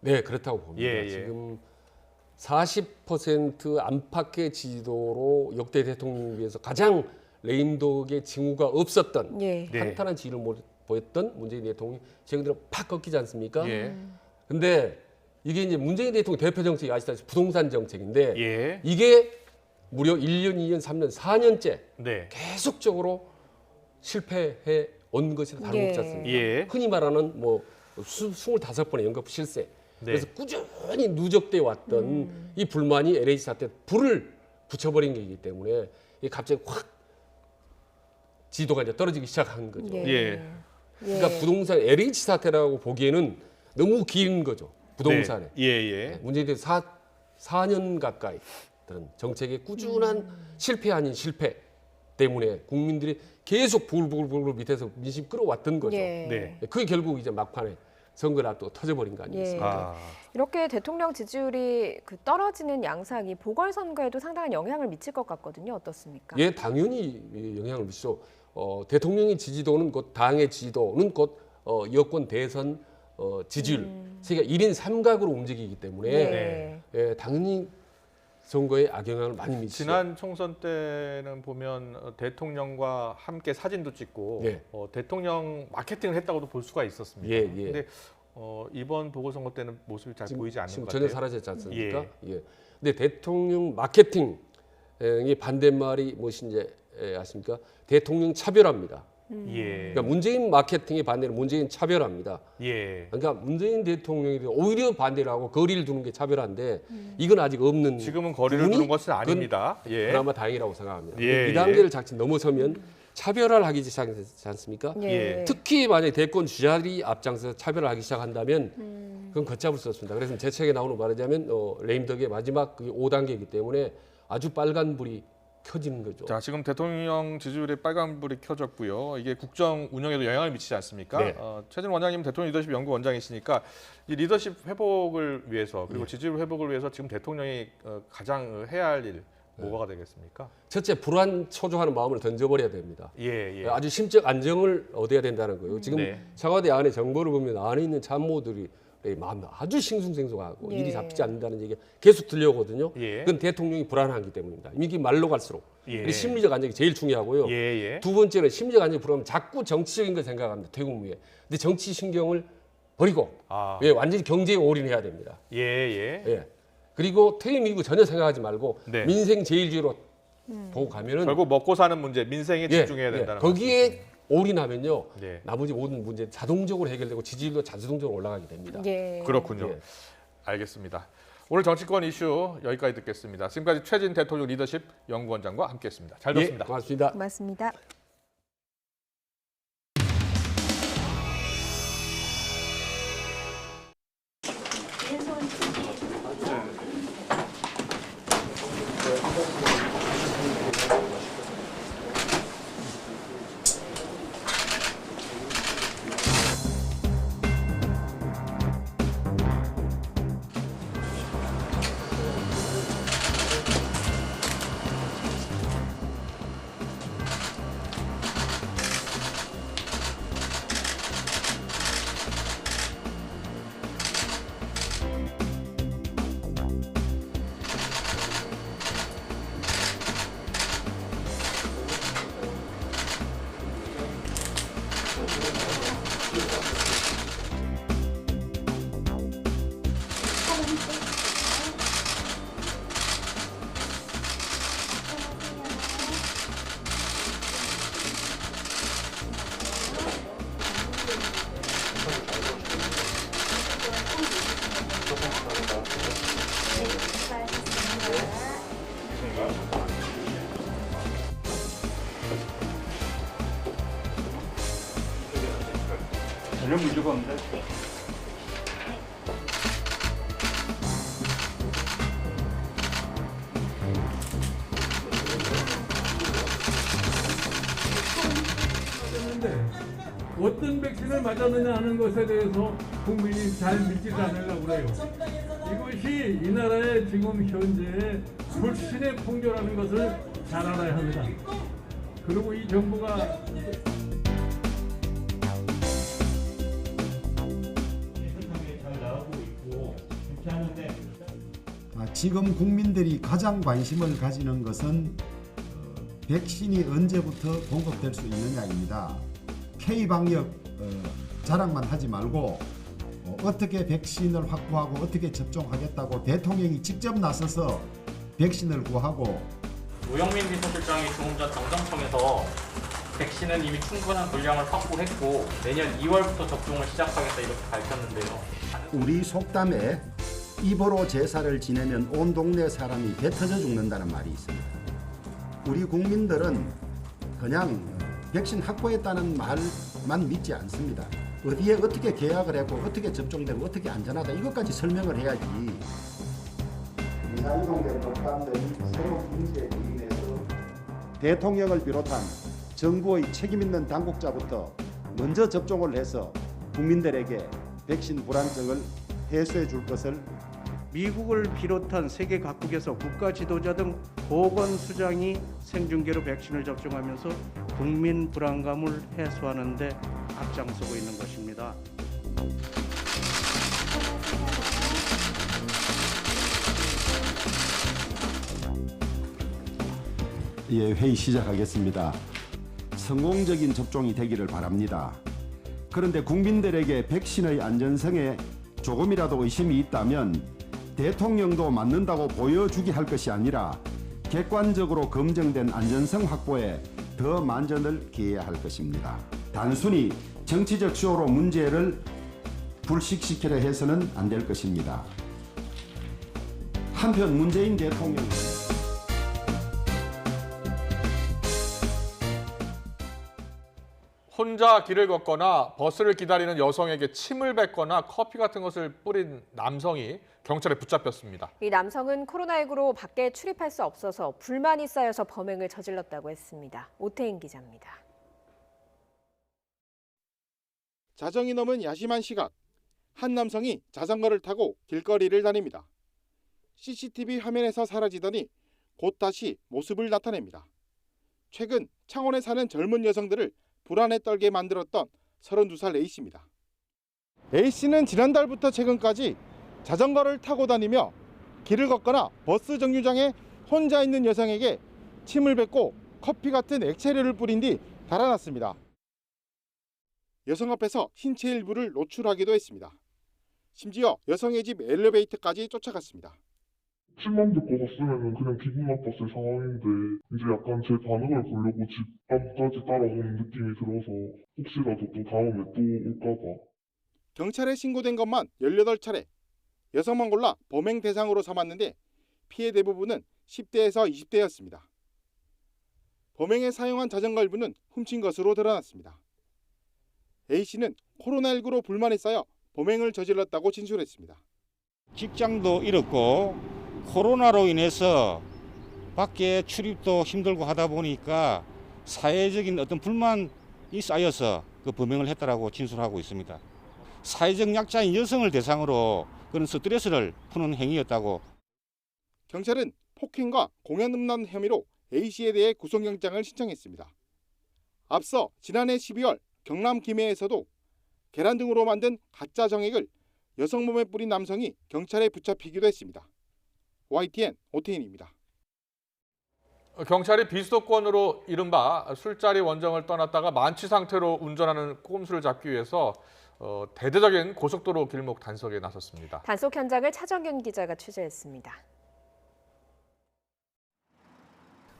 네, 그렇다고 봅니다. 지금 40% 안팎의 지지도로 역대 대통령 위해서 가장 레임덕의 징후가 없었던 탄탄한 지지를 보였던 문재인 대통령이 최근 들어 팍 꺾이지 않습니까? 근데 이게 이제 문재인 대통령 대표 정책이 아시다시피 부동산 정책인데 이게 무려 1년, 2년, 3년, 4년째 계속적으로 실패해 온 것이 다름없지 않습니까? 흔히 말하는 뭐 25번의 연거푸 실세. 그래서 꾸준히 누적돼 왔던 이 불만이 LH 사태 불을 붙여버린 것이기 때문에 갑자기 확 지도가 이제 떨어지기 시작한 거죠. 그러니까 부동산 LH 사태라고 보기에는 너무 긴 거죠. 부동산에. 문재인 대통령 4년 가까이 정책의 꾸준한 실패 아닌 실패 때문에 국민들이 계속 불불불 밑에서 민심 끌어왔던 거죠. 그게 결국 이제 막판에 선거를 앞두고 터져버린 거 아니겠습니까? 이렇게 대통령 지지율이 떨어지는 양상이 보궐선거에도 상당한 영향을 미칠 것 같거든요. 어떻습니까? 당연히 영향을 미치죠. 대통령의 지지도는 곧 당의 지지도는 곧 여권 대선 지지율 세계가 1인 3각으로 움직이기 때문에 당연히 선거에 악영향을 많이 미치죠. 지난 총선 때는 보면 대통령과 함께 사진도 찍고 대통령 마케팅을 했다고도 볼 수가 있었습니다. 그런데 이번 보궐선거 때는 모습이 잘 보이지 않는 것 같아요. 전혀 사라졌지 않습니까? 근데 대통령 마케팅 반대말이 무엇인지 아십니까? 대통령 차별화입니다. 예. 그러니까 문재인 마케팅의 반대는 문재인 차별화입니다. 예. 그러니까 문재인 대통령이 오히려 반대를 하고 거리를 두는 게 차별화인데 이건 아직 없는. 지금은 거리를 두는 것은 아닙니다. 예. 그나마 다행이라고 생각합니다. 예, 이 단계를 자칫 넘어서면 차별화를 하기 시작하지 않습니까? 예. 특히 만약에 대권 주자들이 앞장서 차별을 하기 시작한다면 그건 걷잡을 수 없습니다. 그래서 제 책에 나오는 말하자면 레임덕의 마지막 5단계이기 때문에 아주 빨간 불이 켜지는 거죠. 자, 지금 대통령 지지율에 빨간불이 켜졌고요. 이게 국정 운영에도 영향을 미치지 않습니까? 네. 최진 원장님 대통령 리더십 연구 원장이시니까 이 리더십 회복을 위해서 그리고 지지율 회복을 위해서 지금 대통령이 가장 해야 할 일 뭐가 되겠습니까? 첫째, 불안 초조하는 마음을 던져버려야 됩니다. 예. 아주 심적 안정을 얻어야 된다는 거예요. 지금 청와대 안에 정보를 보면 안에 있는 참모들이 마음이 아주 싱숭생숭하고 일이 잡히지 않는다는 얘기가 계속 들려오거든요. 그건 대통령이 불안하기 때문입니다. 이게 말로 갈수록 심리적 안정이 제일 중요하고요. 두 번째는 심리적 안정이 불안하면 자꾸 정치적인 걸 생각합니다. 퇴국무에. 근데 정치 신경을 버리고 완전히 경제에 올인해야 됩니다. 그리고 퇴임 이후 전혀 생각하지 말고 민생 제일주의로 보고 가면은 결국 먹고 사는 문제, 민생에 집중해야 된다는 거기에 올인하면요. 나머지 모든 문제 자동적으로 해결되고 지지율도 자동적으로 올라가게 됩니다. 그렇군요. 알겠습니다. 오늘 정치권 이슈 여기까지 듣겠습니다. 지금까지 최진 대통령 리더십 연구원장과 함께했습니다. 잘 들었습니다. 고맙습니다. 고맙습니다. 전혀 문제가 없는데. 어떤 백신을 맞았느냐 하는 것에 대해서 국민이 잘 믿지 않으려고 그래요. 이것이 이 나라의 지금 현재의 불신의 풍조라는 것을 잘 알아야 합니다. 그리고 이 정부가 지금 국민들이 가장 관심을 가지는 것은 백신이 언제부터 공급될 수 있느냐입니다. K방역 자랑만 하지 말고 어떻게 백신을 확보하고 어떻게 접종하겠다고 대통령이 직접 나서서 백신을 구하고 노영민 비서실장이 조금 전 당정청에서 백신은 이미 충분한 분량을 확보했고 내년 2월부터 접종을 시작하겠다 이렇게 밝혔는데요. 우리 속담에 입으로 제사를 지내면 온 동네 사람이 배 터져 죽는다는 말이 있습니다. 우리 국민들은 그냥 백신 확보했다는 말만 믿지 않습니다. 어디에 어떻게 계약을 했고 어떻게 접종되고 어떻게 안전하다 이것까지 설명을 해야지. 이사이동된 독감들이 새로운 문제에 인해서 대통령을 비롯한 정부의 책임 있는 당국자부터 먼저 접종을 해서 국민들에게 백신 불안증을 해소해 줄 것을 미국을 비롯한 세계 각국에서 국가 지도자 등 보건수장이 생중계로 백신을 접종하면서 국민 불안감을 해소하는 데 앞장서고 있는 것입니다. 예, 회의 시작하겠습니다. 성공적인 접종이 되기를 바랍니다. 그런데 국민들에게 백신의 안전성에 조금이라도 의심이 있다면 대통령도 맞는다고 보여주게 할 것이 아니라 객관적으로 검증된 안전성 확보에 더 만전을 기해야 할 것입니다. 단순히 정치적 쇼로 문제를 불식시키려 해서는 안 될 것입니다. 한편 문재인 대통령은 혼자 길을 걷거나 버스를 기다리는 여성에게 침을 뱉거나 커피 같은 것을 뿌린 남성이 경찰에 붙잡혔습니다. 이 남성은 코로나19로 밖에 출입할 수 없어서 불만이 쌓여서 범행을 저질렀다고 했습니다. 오태인 기자입니다. 자정이 넘은 야심한 시각, 한 남성이 자전거를 타고 길거리를 다닙니다. CCTV 화면에서 사라지더니 곧 다시 모습을 나타냅니다. 최근 창원에 사는 젊은 여성들을 불안에 떨게 만들었던 32살 A씨입니다. A씨는 지난달부터 최근까지 자전거를 타고 다니며 길을 걷거나 버스 정류장에 혼자 있는 여성에게 침을 뱉고 커피 같은 액체류를 뿌린 뒤 달아났습니다. 여성 앞에서 신체 일부를 노출하기도 했습니다. 심지어 여성의 집 엘리베이터까지 쫓아갔습니다. 침만 듣고 갔으면 그냥 기분 나빴을 상황인데 이제 약간 제 반응을 보려고 집 앞까지 따라오는 느낌이 들어서 혹시라도 또 다음에 또 올까 봐. 경찰에 신고된 것만 18차례. 여성만 골라 범행 대상으로 삼았는데 피해 대부분은 10대에서 20대였습니다. 범행에 사용한 자전거 일부는 훔친 것으로 드러났습니다. A씨는 코로나19로 불만이 쌓여 범행을 저질렀다고 진술했습니다. 직장도 잃었고 코로나로 인해서 밖에 출입도 힘들고 하다 보니까 사회적인 어떤 불만이 쌓여서 그 범행을 했다라고 진술하고 있습니다. 사회적 약자인 여성을 대상으로 그런 스트레스를 푸는 행위였다고. 경찰은 폭행과 공연음란 혐의로 A씨에 대해 구속영장을 신청했습니다. 앞서 지난해 12월 경남 김해에서도 계란 등으로 만든 가짜 정액을 여성 몸에 뿌린 남성이 경찰에 붙잡히기도 했습니다. YTN 오태인입니다. 경찰이 비수도권으로 이른바 술자리 원정을 떠났다가 만취 상태로 운전하는 꼼수를 잡기 위해서 대대적인 고속도로 길목 단속에 나섰습니다. 단속 현장을 차정균 기자가 취재했습니다.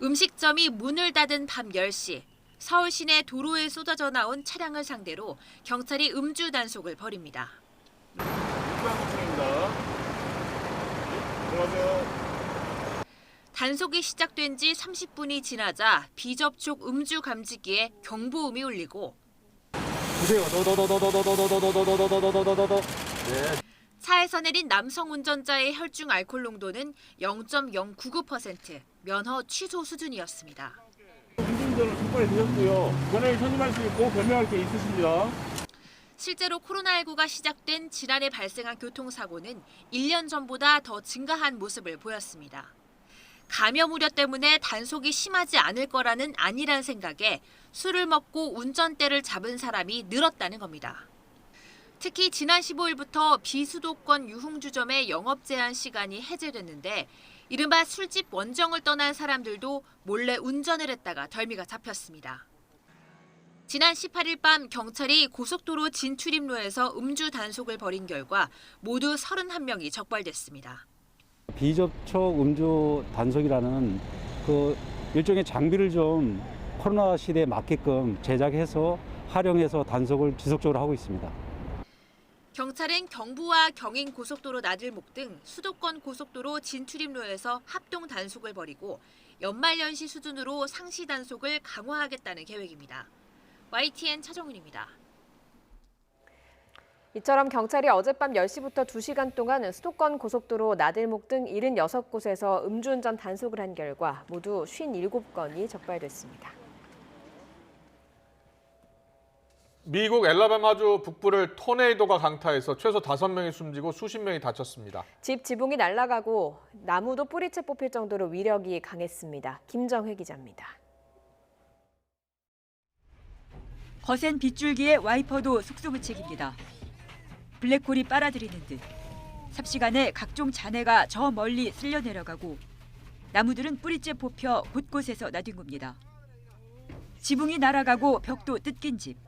음식점이 문을 닫은 밤 10시, 서울 시내 도로에 쏟아져 나온 차량을 상대로 경찰이 음주 단속을 벌입니다. 단속이 시작된 지 30분이 지나자 비접촉 음주 감지기에 경보음이 울리고 차에서 내린 남성 운전자의 혈중 알코올 농도는 0.099%, 면허 취소 수준이었습니다. 운전자를 선고해 드렸고요. 권한을 선임할 수 있고 변명할 게 있으십니다. 실제로 코로나19가 시작된 지난해 발생한 교통사고는 1년 전보다 더 증가한 모습을 보였습니다. 감염 우려 때문에 단속이 심하지 않을 거라는 안일한 생각에 술을 먹고 운전대를 잡은 사람이 늘었다는 겁니다. 특히 지난 15일부터 비수도권 유흥주점의 영업 제한 시간이 해제됐는데 이른바 술집 원정을 떠난 사람들도 몰래 운전을 했다가 덜미가 잡혔습니다. 지난 18일 밤 경찰이 고속도로 진출입로에서 음주 단속을 벌인 결과 모두 31명이 적발됐습니다. 비접촉 음주 단속이라는 그 일종의 장비를 좀 코로나 시대에 맞게끔 제작해서 활용해서 단속을 지속적으로 하고 있습니다. 경찰은 경부와 경인 고속도로 나들목 등 수도권 고속도로 진출입로에서 합동 단속을 벌이고 연말연시 수준으로 상시 단속을 강화하겠다는 계획입니다. YTN 차정은입니다. 이처럼 경찰이 어젯밤 10시부터 2시간 동안 수도권 고속도로 나들목 등 76곳에서 음주운전 단속을 한 결과 모두 57건이 적발됐습니다. 미국 엘라바마주 북부를 토네이도가 강타해서 최소 5명이 숨지고 수십 명이 다쳤습니다. 집 지붕이 날아가고 나무도 뿌리채 뽑힐 정도로 위력이 강했습니다. 김정혜 기자입니다. 거센 빗줄기에 와이퍼도 속수무책입니다. 블랙홀이 빨아들이는 듯 삽시간에 각종 잔해가 저 멀리 쓸려 내려가고 나무들은 뿌리째 뽑혀 곳곳에서 나뒹굽니다. 지붕이 날아가고 벽도 뜯긴 집.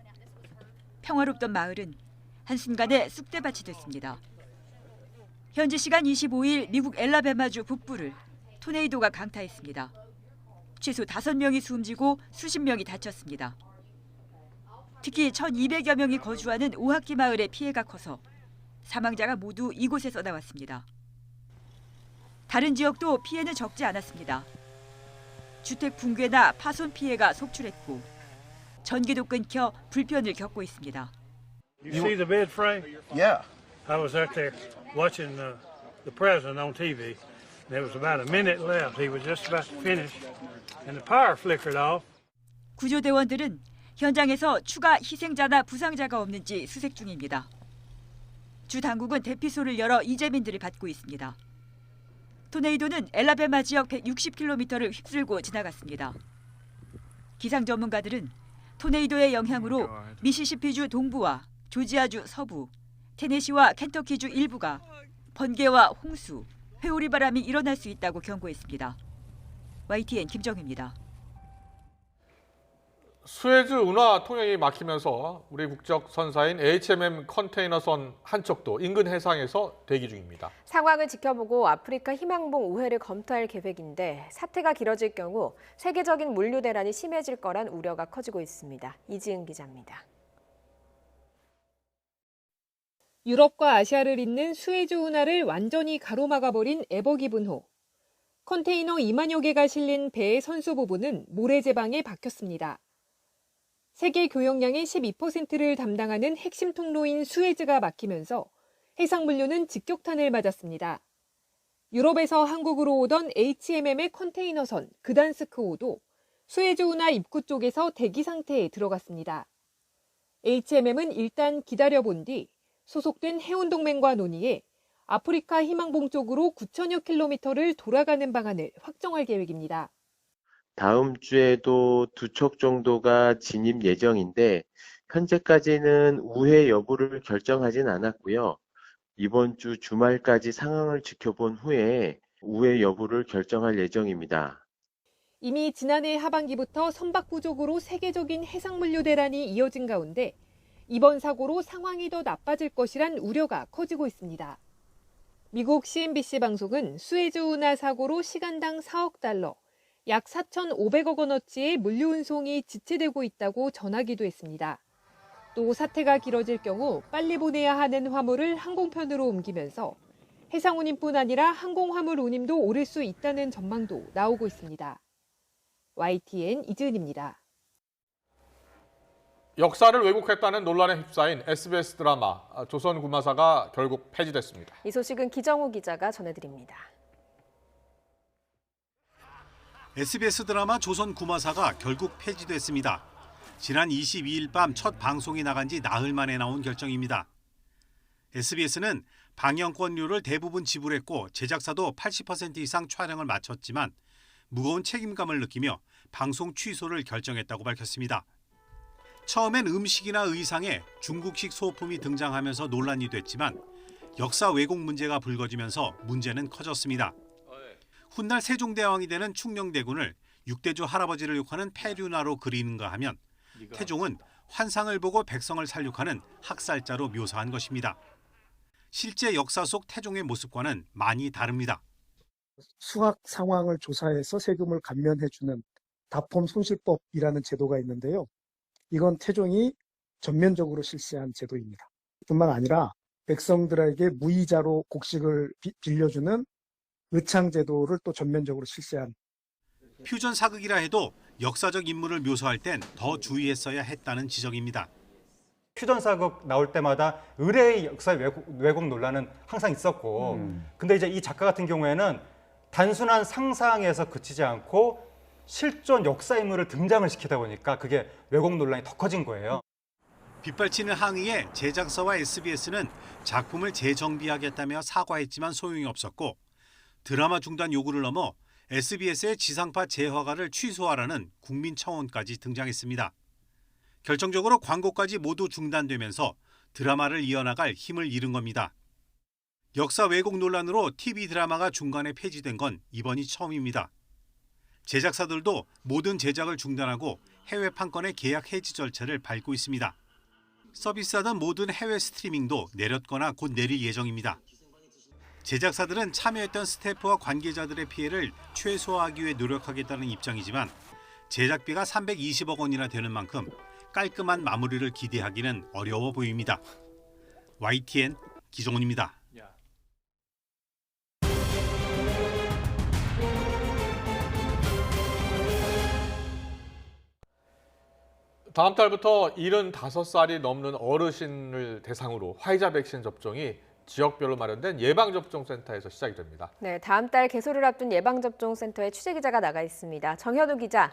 평화롭던 마을은 한순간에 쑥대밭이 됐습니다. 현지 시간 25일 미국 엘라바마주 북부를 토네이도가 강타했습니다. 최소 5명이 숨지고 수십 명이 다쳤습니다. 특히 1,200여 명이 거주하는 오학기 마을의 피해가 커서 사망자가 모두 이곳에서 나왔습니다. 다른 지역도 피해는 적지 않았습니다. 주택 붕괴나 파손 피해가 속출했고 전기도 끊겨 불편을 겪고 있습니다. You see the bed frame? Yeah. I was out there watching the president on TV. There was about a minute left. He was just about to finish, and the power flickered off. 구조대원들은 현장에서 추가 희생자나 부상자가 없는지 수색 중입니다. 주 당국은 대피소를 열어 이재민들을 받고 있습니다. 토네이도는 엘라베마 지역 160km를 휩쓸고 지나갔습니다. 기상 전문가들은 토네이도의 영향으로 미시시피주 동부와 조지아주 서부, 테네시와 켄터키주 일부가 번개와 홍수, 회오리 바람이 일어날 수 있다고 경고했습니다. YTN 김정희입니다. 수에즈 운하 통행이 막히면서 우리 국적 선사인 HMM 컨테이너선 한 척도 인근 해상에서 대기 중입니다. 상황을 지켜보고 아프리카 희망봉 우회를 검토할 계획인데 사태가 길어질 경우 세계적인 물류 대란이 심해질 거란 우려가 커지고 있습니다. 이지은 기자입니다. 유럽과 아시아를 잇는 수에즈 운하를 완전히 가로막아버린 에버기 분호. 컨테이너 2만여 개가 실린 배의 선수 부분은 모래제방에 박혔습니다. 세계 교역량의 12%를 담당하는 핵심 통로인 수에즈가 막히면서 해상 물류는 직격탄을 맞았습니다. 유럽에서 한국으로 오던 HMM의 컨테이너선 그단스크호도 수에즈 운하 입구 쪽에서 대기 상태에 들어갔습니다. HMM은 일단 기다려본 뒤 소속된 해운동맹과 논의해 아프리카 희망봉 쪽으로 9천여 킬로미터를 돌아가는 방안을 확정할 계획입니다. 다음 주에도 2척 정도가 진입 예정인데 현재까지는 우회 여부를 결정하진 않았고요. 이번 주 주말까지 상황을 지켜본 후에 우회 여부를 결정할 예정입니다. 이미 지난해 하반기부터 선박 부족으로 세계적인 해상물류 대란이 이어진 가운데 이번 사고로 상황이 더 나빠질 것이란 우려가 커지고 있습니다. 미국 CNBC 방송은 수에즈 운하 사고로 시간당 4억 달러, 약 4,500억 원어치의 물류 운송이 지체되고 있다고 전하기도 했습니다. 또 사태가 길어질 경우 빨리 보내야 하는 화물을 항공편으로 옮기면서 해상 운임뿐 아니라 항공 화물 운임도 오를 수 있다는 전망도 나오고 있습니다. YTN 이지은입니다. 역사를 왜곡했다는 논란에 휩싸인 SBS 드라마 조선 구마사가 결국 폐지됐습니다. 이 소식은 기정우 기자가 전해드립니다. SBS 드라마 조선 구마사가 결국 폐지됐습니다. 지난 22일 밤 첫 방송이 나간 지 나흘 만에 나온 결정입니다. SBS는 방영권료를 대부분 지불했고 제작사도 80% 이상 촬영을 마쳤지만 무거운 책임감을 느끼며 방송 취소를 결정했다고 밝혔습니다. 처음엔 음식이나 의상에 중국식 소품이 등장하면서 논란이 됐지만 역사 왜곡 문제가 불거지면서 문제는 커졌습니다. 훗날 세종대왕이 되는 충녕대군을 6대조 할아버지를 욕하는 폐륜화로 그리는가 하면 태종은 환상을 보고 백성을 살육하는 학살자로 묘사한 것입니다. 실제 역사 속 태종의 모습과는 많이 다릅니다. 수학 상황을 조사해서 세금을 감면해주는 다폼 손실법이라는 제도가 있는데요. 이건 태종이 전면적으로 실시한 제도입니다. 뿐만 아니라 백성들에게 무이자로 곡식을 빌려주는 의창제도를 또 전면적으로 실시한. 퓨전 사극이라 해도 역사적 인물을 묘사할 땐 더 주의했어야 했다는 지적입니다. 퓨전 사극 나올 때마다 의뢰의 역사 왜곡 논란은 항상 있었고 근데 이제 이 작가 같은 경우에는 단순한 상상에서 그치지 않고 실존 역사 인물을 등장을 시키다 보니까 그게 왜곡 논란이 더 커진 거예요. 빗발치는 항의에 제작사와 SBS는 작품을 재정비하겠다며 사과했지만 소용이 없었고 드라마 중단 요구를 넘어 SBS의 지상파 재허가를 취소하라는 국민청원까지 등장했습니다. 결정적으로 광고까지 모두 중단되면서 드라마를 이어나갈 힘을 잃은 겁니다. 역사 왜곡 논란으로 TV 드라마가 중간에 폐지된 건 이번이 처음입니다. 제작사들도 모든 제작을 중단하고 해외 판권의 계약 해지 절차를 밟고 있습니다. 서비스하던 모든 해외 스트리밍도 내렸거나 곧 내릴 예정입니다. 제작사들은 참여했던 스태프와 관계자들의 피해를 최소화하기 위해 노력하겠다는 입장이지만 제작비가 320억 원이나 되는 만큼 깔끔한 마무리를 기대하기는 어려워 보입니다. YTN 기종훈입니다. 다음 달부터 75살이 넘는 어르신을 대상으로 화이자 백신 접종이 지역별로 마련된 예방접종센터에서 시작이 됩니다. 네, 다음 달 개소를 앞둔 예방접종센터에 취재기자가 나가 있습니다. 정현우 기자.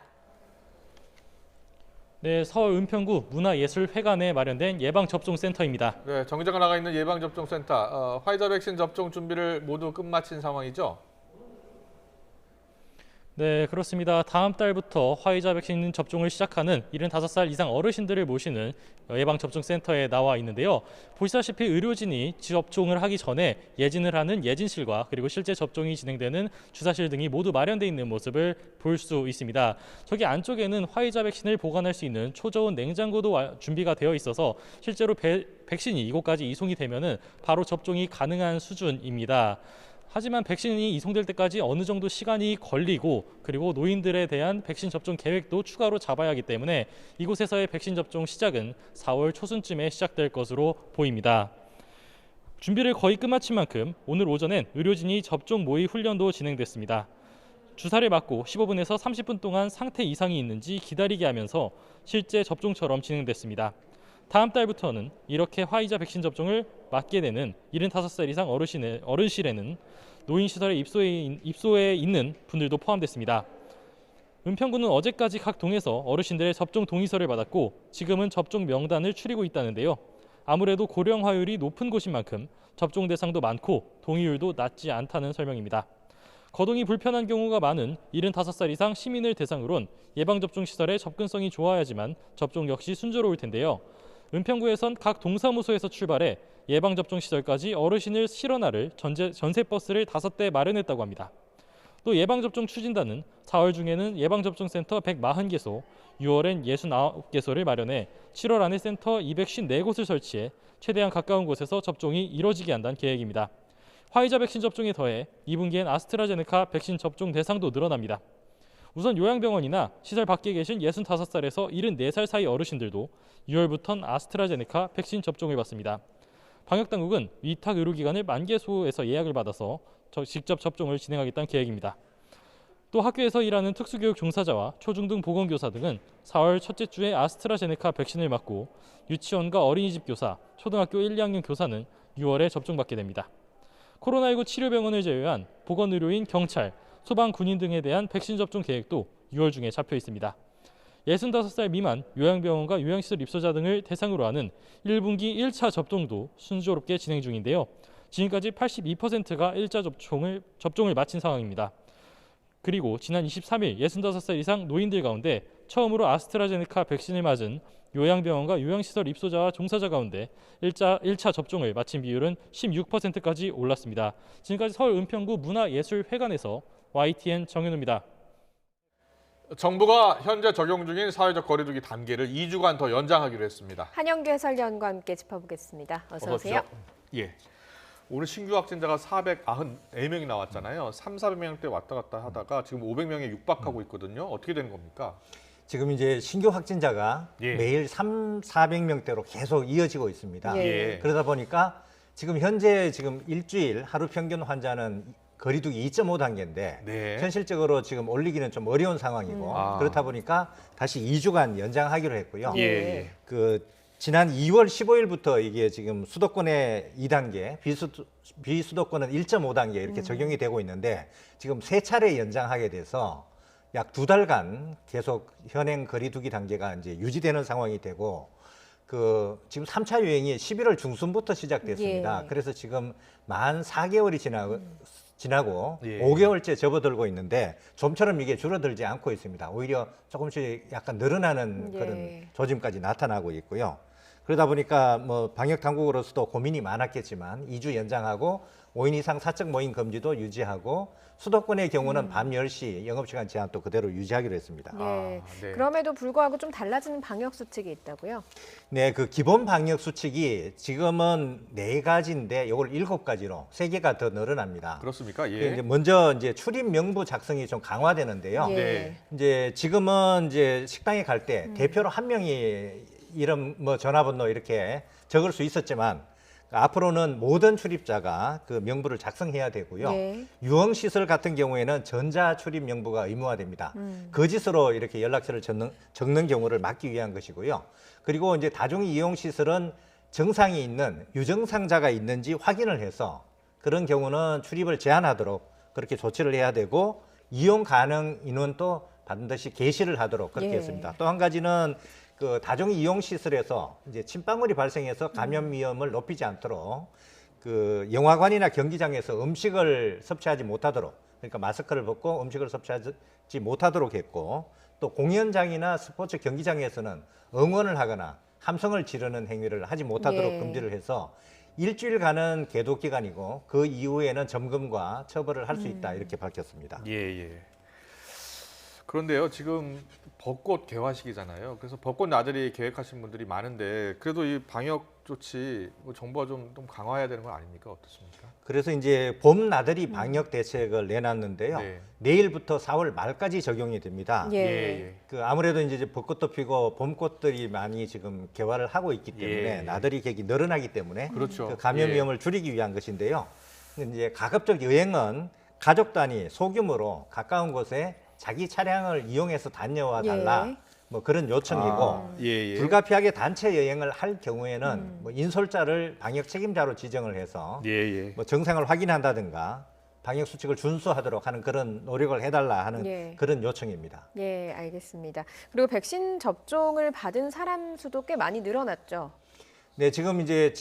네, 서울 은평구 문화예술회관에 마련된 예방접종센터입니다. 네, 정 기자가 나가 있는 예방접종센터, 화이자 백신 접종 준비를 모두 끝마친 상황이죠? 네, 그렇습니다. 다음 달부터 화이자 백신 접종을 시작하는 75살 이상 어르신들을 모시는 예방접종센터에 나와 있는데요. 보시다시피 의료진이 접종을 하기 전에 예진을 하는 예진실과 그리고 실제 접종이 진행되는 주사실 등이 모두 마련되어 있는 모습을 볼 수 있습니다. 저기 안쪽에는 화이자 백신을 보관할 수 있는 초저온 냉장고도 준비가 되어 있어서 실제로 백신이 이곳까지 이송이 되면은 바로 접종이 가능한 수준입니다. 하지만 백신이 이송될 때까지 어느 정도 시간이 걸리고 그리고 노인들에 대한 백신 접종 계획도 추가로 잡아야 하기 때문에 이곳에서의 백신 접종 시작은 4월 초순쯤에 시작될 것으로 보입니다. 준비를 거의 끝마친 만큼 오늘 오전엔 의료진이 접종 모의 훈련도 진행됐습니다. 주사를 맞고 15분에서 30분 동안 상태 이상이 있는지 기다리게 하면서 실제 접종처럼 진행됐습니다. 다음 달부터는 이렇게 화이자 백신 접종을 맞게 되는 75살 이상 어른실에는 노인시설에 입소해 있는 분들도 포함됐습니다. 은평구는 어제까지 각 동에서 어르신들의 접종 동의서를 받았고 지금은 접종 명단을 추리고 있다는데요. 아무래도 고령화율이 높은 곳인 만큼 접종 대상도 많고 동의율도 낮지 않다는 설명입니다. 거동이 불편한 경우가 많은 75살 이상 시민을 대상으론 예방접종 시설의 접근성이 좋아야지만 접종 역시 순조로울 텐데요. 은평구에선 각 동사무소에서 출발해 예방접종 시설까지 어르신을 실어나를 전세버스를 5대 마련했다고 합니다. 또 예방접종 추진단은 4월 중에는 예방접종센터 140개소, 6월엔 69개소를 마련해 7월 안에 센터 254곳을 설치해 최대한 가까운 곳에서 접종이 이뤄지게 한다는 계획입니다. 화이자 백신 접종에 더해 2분기엔 아스트라제네카 백신 접종 대상도 늘어납니다. 우선 요양병원이나 시설 밖에 계신 65살에서 74살 사이 어르신들도 6월부터는 아스트라제네카 백신 접종을 받습니다. 방역당국은 위탁 의료기관을 10,000개소에서 예약을 받아서 직접 접종을 진행하겠다는 계획입니다. 또 학교에서 일하는 특수교육 종사자와 초중등 보건교사 등은 4월 첫째 주에 아스트라제네카 백신을 맞고 유치원과 어린이집 교사, 초등학교 1, 2학년 교사는 6월에 접종받게 됩니다. 코로나19 치료병원을 제외한 보건의료인, 경찰, 소방, 군인 등에 대한 백신 접종 계획도 6월 중에 잡혀 있습니다. 65살 미만 요양병원과 요양시설 입소자 등을 대상으로 하는 1분기 1차 접종도 순조롭게 진행 중인데요. 지금까지 82%가 1차 접종을 마친 상황입니다. 그리고 지난 23일 65살 이상 노인들 가운데 처음으로 아스트라제네카 백신을 맞은 요양병원과 요양시설 입소자와 종사자 가운데 1차 접종을 마친 비율은 16%까지 올랐습니다. 지금까지 서울 은평구 문화예술회관에서 YTN 정현우입니다. 정부가 현재 적용 중인 사회적 거리두기 단계를 2주간 더 연장하기로 했습니다. 한영규 해설위원과 함께 짚어보겠습니다. 어서 오세요. 예. 오늘 신규 확진자가 494명이 나왔잖아요. 300~400명대 왔다 갔다 하다가 지금 500명에 육박하고 있거든요. 어떻게 된 겁니까? 지금 이제 신규 확진자가 매일 300~400명대로 계속 이어지고 있습니다. 그러다 보니까 지금 현재 일주일 하루 평균 환자는 거리두기 2.5단계인데 현실적으로 지금 올리기는 좀 어려운 상황이고 그렇다 보니까 다시 2주간 연장하기로 했고요. 지난 2월 15일부터 이게 지금 수도권의 2단계, 비수도권은 1.5단계 이렇게 적용이 되고 있는데 지금 3차례 연장하게 돼서 약 2달간 계속 현행 거리두기 단계가 이제 유지되는 상황이 되고 지금 3차 유행이 11월 중순부터 시작됐습니다. 그래서 지금 만 4개월이 지나고 5개월째 접어들고 있는데 좀처럼 이게 줄어들지 않고 있습니다. 오히려 조금씩 약간 늘어나는 그런 조짐까지 나타나고 있고요. 그러다 보니까 뭐 방역 당국으로서도 고민이 많았겠지만 2주 연장하고 5인 이상 사적 모임 금지도 유지하고 수도권의 경우는 밤 10시 영업시간 제한도 그대로 유지하기로 했습니다. 네. 그럼에도 불구하고 좀 달라지는 방역 수칙이 있다고요? 네, 그 기본 방역 수칙이 지금은 4가지인데 이걸 7가지로 3개가 더 늘어납니다. 그렇습니까? 예. 이제 먼저 이제 출입 명부 작성이 좀 강화되는데요. 네. 이제 지금은 이제 식당에 갈 때 대표로 한 명이 이름 뭐 전화번호 이렇게 적을 수 있었지만 앞으로는 모든 출입자가 그 명부를 작성해야 되고요. 네. 유흥시설 같은 경우에는 전자 출입 명부가 의무화됩니다. 거짓으로 이렇게 연락처를 적는 경우를 막기 위한 것이고요. 그리고 이제 다중이용시설은 증상이 있는 유증상자가 있는지 확인을 해서 그런 경우는 출입을 제한하도록 그렇게 조치를 해야 되고 이용 가능 인원도 반드시 게시를 하도록 그렇게 예. 했습니다. 또 한 가지는 그 다중이용시설에서 이제 침방울이 발생해서 감염 위험을 높이지 않도록 그 영화관이나 경기장에서 음식을 섭취하지 못하도록 그러니까 마스크를 벗고 음식을 섭취하지 못하도록 했고 또 공연장이나 스포츠 경기장에서는 응원을 하거나 함성을 지르는 행위를 하지 못하도록 예. 금지를 해서 일주일간은 계도 기간이고 그 이후에는 점검과 처벌을 할 수 있다 이렇게 밝혔습니다. 예. 그런데요, 지금 벚꽃 개화식이잖아요. 그래서 벚꽃 나들이 계획하신 분들이 많은데 그래도 이 방역 조치 정부가 좀 강화해야 되는 건 아닙니까? 어떻습니까? 그래서 이제 봄 나들이 방역 대책을 내놨는데요. 네. 내일부터 4월 말까지 적용이 됩니다. 예. 그 아무래도 이제 벚꽃도 피고 봄꽃들이 많이 지금 개화를 하고 있기 때문에 예. 나들이 객이 늘어나기 때문에 그렇죠. 그 감염 예. 위험을 줄이기 위한 것인데요. 이제 가급적 여행은 가족 단위 소규모로 가까운 곳에 자기 차량을 이용해서 다녀와 달라 예. 뭐 그런 요청이고 예. 불가피하게 단체 여행을 할 경우에는 뭐 인솔자를 방역 책임자로 지정을 해서 예. 뭐 증상을 확인한다든가 방역 수칙을 준수하도록 하는 그런 노력을 해달라 하는 예. 그런 요청입니다. 예, 알겠습니다. 그리고 백신 접종을 받은 사람 수도 꽤 많이 늘어났죠. 네, 지금 이제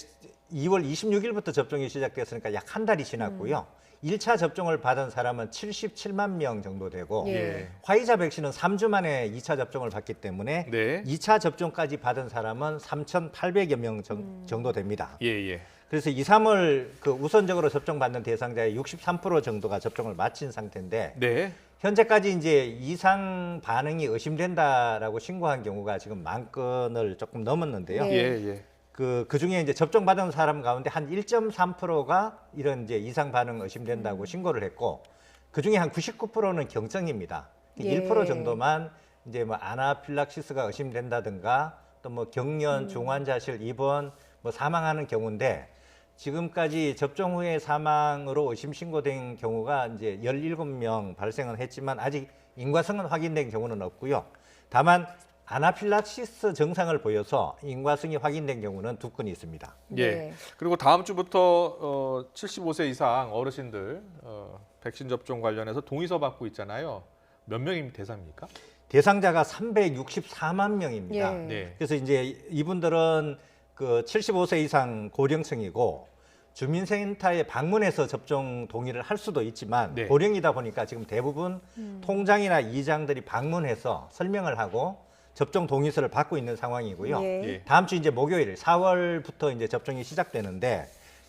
2월 26일부터 접종이 시작됐으니까 약 한 달이 지났고요. 1차 접종을 받은 사람은 77만 명 정도 되고 예. 화이자 백신은 3주 만에 2차 접종을 받기 때문에 네. 2차 접종까지 받은 사람은 3,800여 명 정도 됩니다. 예. 그래서 2, 3월 그 우선적으로 접종받는 대상자의 63% 정도가 접종을 마친 상태인데 네. 현재까지 이제 이상 반응이 의심된다라고 신고한 경우가 지금 10,000건을 조금 넘었는데요. 예. 그 중에 이제 접종받은 사람 가운데 한 1.3%가 이런 이제 이상 반응 의심된다고 신고를 했고 그 중에 한 99%는 경증입니다. 예. 1% 정도만 이제 뭐 아나필락시스가 의심된다든가 또 뭐 경련, 중환자실 입원, 뭐 사망하는 경우인데 지금까지 접종 후에 사망으로 의심 신고된 경우가 이제 17명 발생은 했지만 아직 인과성은 확인된 경우는 없고요. 다만 아나필락시스 증상을 보여서 인과성이 확인된 경우는 2건이 있습니다. 예. 그리고 다음 주부터 75세 이상 어르신들 백신 접종 관련해서 동의서 받고 있잖아요. 몇 명이 대상입니까? 대상자가 364만 명입니다. 예. 네. 그래서 이제 이분들은 그 75세 이상 고령층이고 주민센터에 방문해서 접종 동의를 할 수도 있지만 네. 고령이다 보니까 지금 대부분 통장이나 이장들이 방문해서 설명을 하고 접종 동의서를 받고 있는 상황이고요. 예. 다음 주 이제 목요일 4월부터 이제 접종이 시작되는데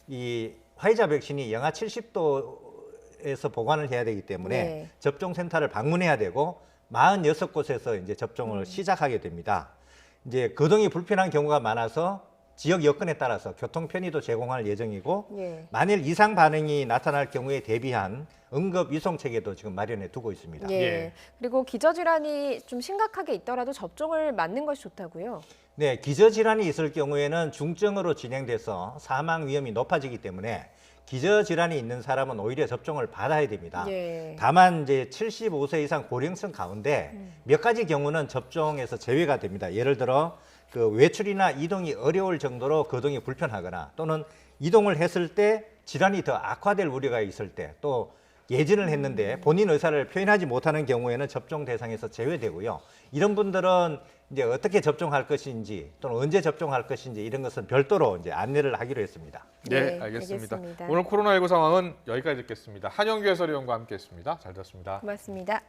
이 화이자 백신이 영하 70도에서 보관을 해야 되기 때문에 네. 접종센터를 방문해야 되고 46곳에서 이제 접종을 시작하게 됩니다. 이제 거동이 불편한 경우가 많아서 지역 여건에 따라서 교통 편의도 제공할 예정이고 예. 만일 이상 반응이 나타날 경우에 대비한 응급 이송 체계도 지금 마련해 두고 있습니다. 예. 그리고 기저질환이 좀 심각하게 있더라도 접종을 맞는 것이 좋다고요? 네, 기저질환이 있을 경우에는 중증으로 진행돼서 사망 위험이 높아지기 때문에 기저질환이 있는 사람은 오히려 접종을 받아야 됩니다. 예. 다만 이제 75세 이상 고령층 가운데 몇 가지 경우는 접종에서 제외가 됩니다. 예를 들어 그 외출이나 이동이 어려울 정도로 거동이 불편하거나 또는 이동을 했을 때 질환이 더 악화될 우려가 있을 때 또 예진을 했는데 본인 의사를 표현하지 못하는 경우에는 접종 대상에서 제외되고요. 이런 분들은 이제 어떻게 접종할 것인지 또는 언제 접종할 것인지 이런 것은 별도로 이제 안내를 하기로 했습니다. 네, 알겠습니다. 오늘 코로나19 상황은 여기까지 듣겠습니다. 한영규 해설위원과 함께했습니다. 잘 들었습니다. 고맙습니다.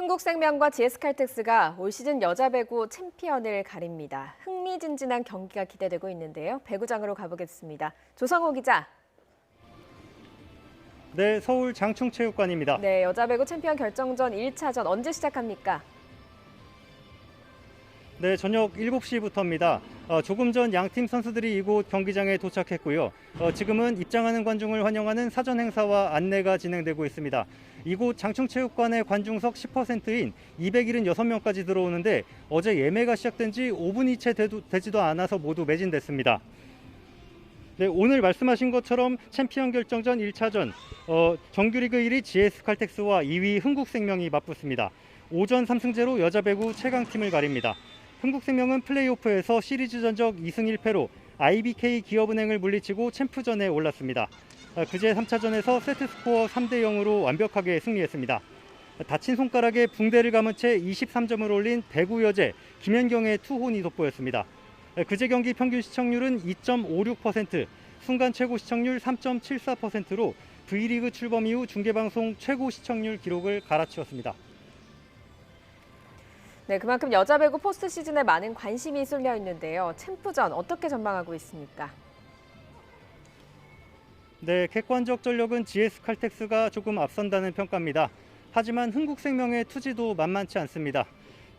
흥국생명과 GS칼텍스가 올 시즌 여자 배구 챔피언을 가립니다. 흥미진진한 경기가 기대되고 있는데요. 배구장으로 가보겠습니다. 조성호 기자. 네, 서울 장충체육관입니다. 네, 여자 배구 챔피언 결정전 1차전 언제 시작합니까? 네, 저녁 7시부터입니다. 조금 전 양팀 선수들이 이곳 경기장에 도착했고요. 지금은 입장하는 관중을 환영하는 사전 행사와 안내가 진행되고 있습니다. 이곳 장충체육관의 관중석 10%인 276명까지 들어오는데 어제 예매가 시작된 지 5분이 채 되지도 않아서 모두 매진됐습니다. 네, 오늘 말씀하신 것처럼 챔피언 결정전 1차전 정규리그 1위 GS칼텍스와 2위 흥국생명이 맞붙습니다. 오전 3승제로 여자 배구 최강팀을 가립니다. 흥국생명은 플레이오프에서 시리즈 전적 2승 1패로 IBK 기업은행을 물리치고 챔프전에 올랐습니다. 그제 3차전에서 세트스코어 3대0으로 완벽하게 승리했습니다. 다친 손가락에 붕대를 감은 채 23점을 올린 배구 여제 김연경의 투혼이 돋보였습니다. 그제 경기 평균 시청률은 2.56%, 순간 최고 시청률 3.74%로 V리그 출범 이후 중계방송 최고 시청률 기록을 갈아치웠습니다. 네, 그만큼 여자 배구 포스트 시즌에 많은 관심이 쏠려 있는데요. 챔프전 어떻게 전망하고 있습니까? 네, 객관적 전력은 GS칼텍스가 조금 앞선다는 평가입니다. 하지만 흥국생명의 투지도 만만치 않습니다.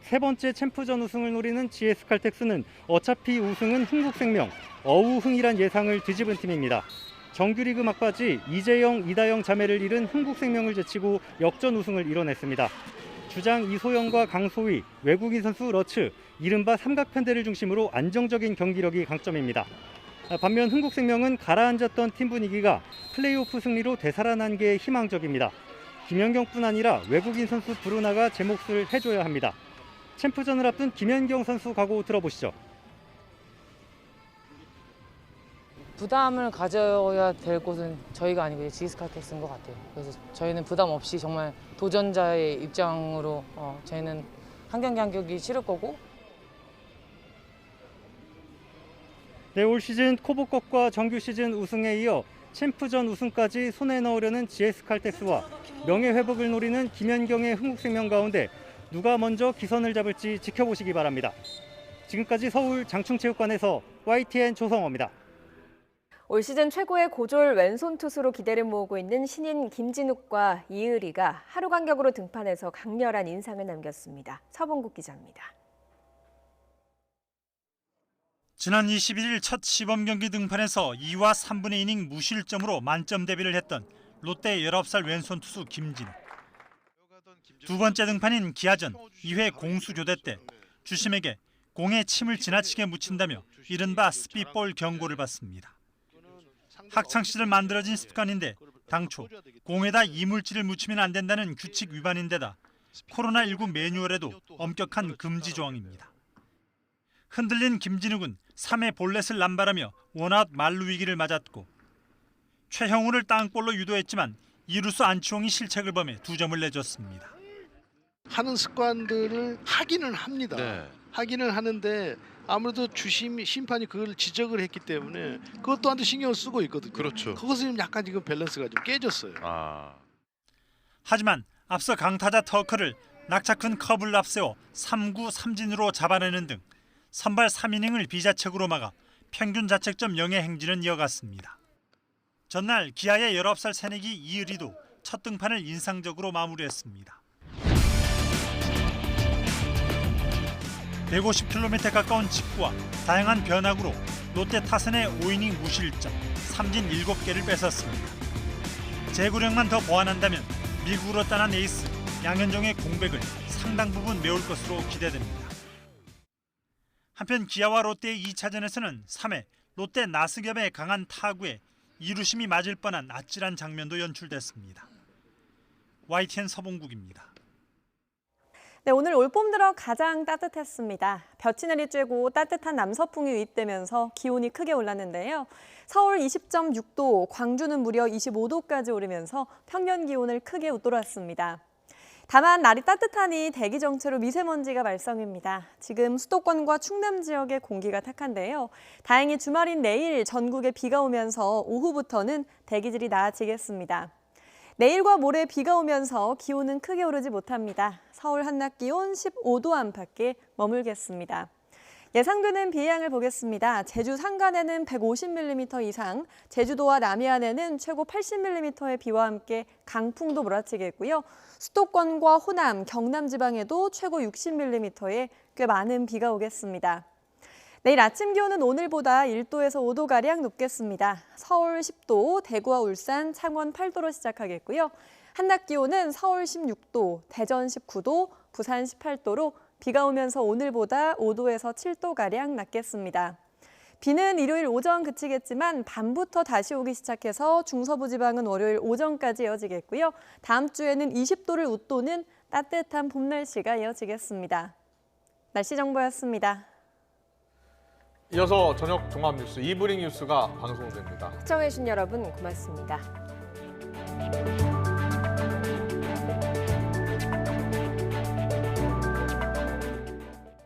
세 번째 챔프전 우승을 노리는 GS칼텍스는 어차피 우승은 흥국생명, 어우흥이란 예상을 뒤집은 팀입니다. 정규리그 막바지 이재영, 이다영 자매를 잃은 흥국생명을 제치고 역전 우승을 이뤄냈습니다. 주장 이소영과 강소희, 외국인 선수 러츠, 이른바 삼각편대를 중심으로 안정적인 경기력이 강점입니다. 반면 흥국생명은 가라앉았던 팀 분위기가 플레이오프 승리로 되살아난 게 희망적입니다. 김연경뿐 아니라 외국인 선수 브루나가 제 몫을 해줘야 합니다. 챔프전을 앞둔 김연경 선수 각오 들어보시죠. 부담을 가져야 될 곳은 저희가 아니고 GS칼텍스인 것 같아요. 그래서 저희는 부담 없이 정말 도전자의 입장으로 저희는 한 경기 한 경기 치를 거고. 네, 올 시즌 코보컵과 정규 시즌 우승에 이어 챔프전 우승까지 손에 넣으려는 GS칼텍스와 명예회복을 노리는 김연경의 흥국생명 가운데 누가 먼저 기선을 잡을지 지켜보시기 바랍니다. 지금까지 서울 장충체육관에서 YTN 조성호입니다. 올 시즌 최고의 고졸 왼손 투수로 기대를 모으고 있는 신인 김진욱과 이의리가 하루 간격으로 등판해서 강렬한 인상을 남겼습니다. 서봉국 기자입니다. 지난 21일 첫 시범 경기 등판에서 2와 3분의 이닝 무실점으로 만점 데뷔를 했던 롯데 19살 왼손 투수 김진욱. 두 번째 등판인 기아전 2회 공수 교대 때 주심에게 공에 침을 지나치게 묻힌다며 이른바 스피볼 경고를 받습니다. 학창시절 만들어진 습관인데 당초 공에다 이물질을 묻히면 안 된다는 규칙 위반인데다 코로나19 매뉴얼에도 엄격한 금지 조항입니다. 흔들린 김진욱은 3회 볼넷을 남발하며 원아웃 만루 위기를 맞았고 최형우를 땅볼로 유도했지만 이루수 안치홍이 실책을 범해 2점을 내줬습니다. 하는 습관들을 하기는 합니다. 네. 하기는 하는데 아무래도 주심 심판이 그걸 지적을 했기 때문에 그것 또한도 신경을 쓰고 있거든요. 그렇죠. 그것은 약간 지금 밸런스가 좀 깨졌어요. 하지만 앞서 강타자 터커를 낙차큰 커브를 앞세워 3구 3진으로 잡아내는 등 선발 3이닝을 비자책으로 막아 평균 자책점 0의 행진은 이어갔습니다. 전날 기아의 19살 새내기 이의리도 첫 등판을 인상적으로 마무리했습니다. 150km에 가까운 직구와 다양한 변화구로 롯데 타선의 5이닝 무실점, 삼진 7개를 뺏었습니다. 제구력만 더 보완한다면 미국으로 떠난 에이스 양현종의 공백을 상당 부분 메울 것으로 기대됩니다. 한편 기아와 롯데의 2차전에서는 3회 롯데 나스겹의 강한 타구에 이루심이 맞을 뻔한 아찔한 장면도 연출됐습니다. YTN 서봉국입니다. 네, 오늘 올봄 들어 가장 따뜻했습니다. 볕이 내리쬐고 따뜻한 남서풍이 유입되면서 기온이 크게 올랐는데요. 서울 20.6도, 광주는 무려 25도까지 오르면서 평년 기온을 크게 웃돌았습니다. 다만 날이 따뜻하니 대기 정체로 미세먼지가 발생입니다. 지금 수도권과 충남 지역의 공기가 탁한데요. 다행히 주말인 내일 전국에 비가 오면서 오후부터는 대기질이 나아지겠습니다. 내일과 모레 비가 오면서 기온은 크게 오르지 못합니다. 서울 한낮 기온 15도 안팎에 머물겠습니다. 예상되는 비 양을 보겠습니다. 제주 산간에는 150mm 이상, 제주도와 남해안에는 최고 80mm의 비와 함께 강풍도 몰아치겠고요. 수도권과 호남, 경남 지방에도 최고 60mm의 꽤 많은 비가 오겠습니다. 내일 아침 기온은 오늘보다 1도에서 5도가량 높겠습니다. 서울 10도, 대구와 울산, 창원 8도로 시작하겠고요. 한낮 기온은 서울 16도, 대전 19도, 부산 18도로 비가 오면서 오늘보다 5도에서 7도가량 낮겠습니다. 비는 일요일 오전 그치겠지만 밤부터 다시 오기 시작해서 중서부 지방은 월요일 오전까지 이어지겠고요. 다음 주에는 20도를 웃도는 따뜻한 봄 날씨가 이어지겠습니다. 날씨 정보였습니다. 이어서 저녁 종합 뉴스 이브닝 뉴스가 방송됩니다. 시청해주신 여러분 고맙습니다.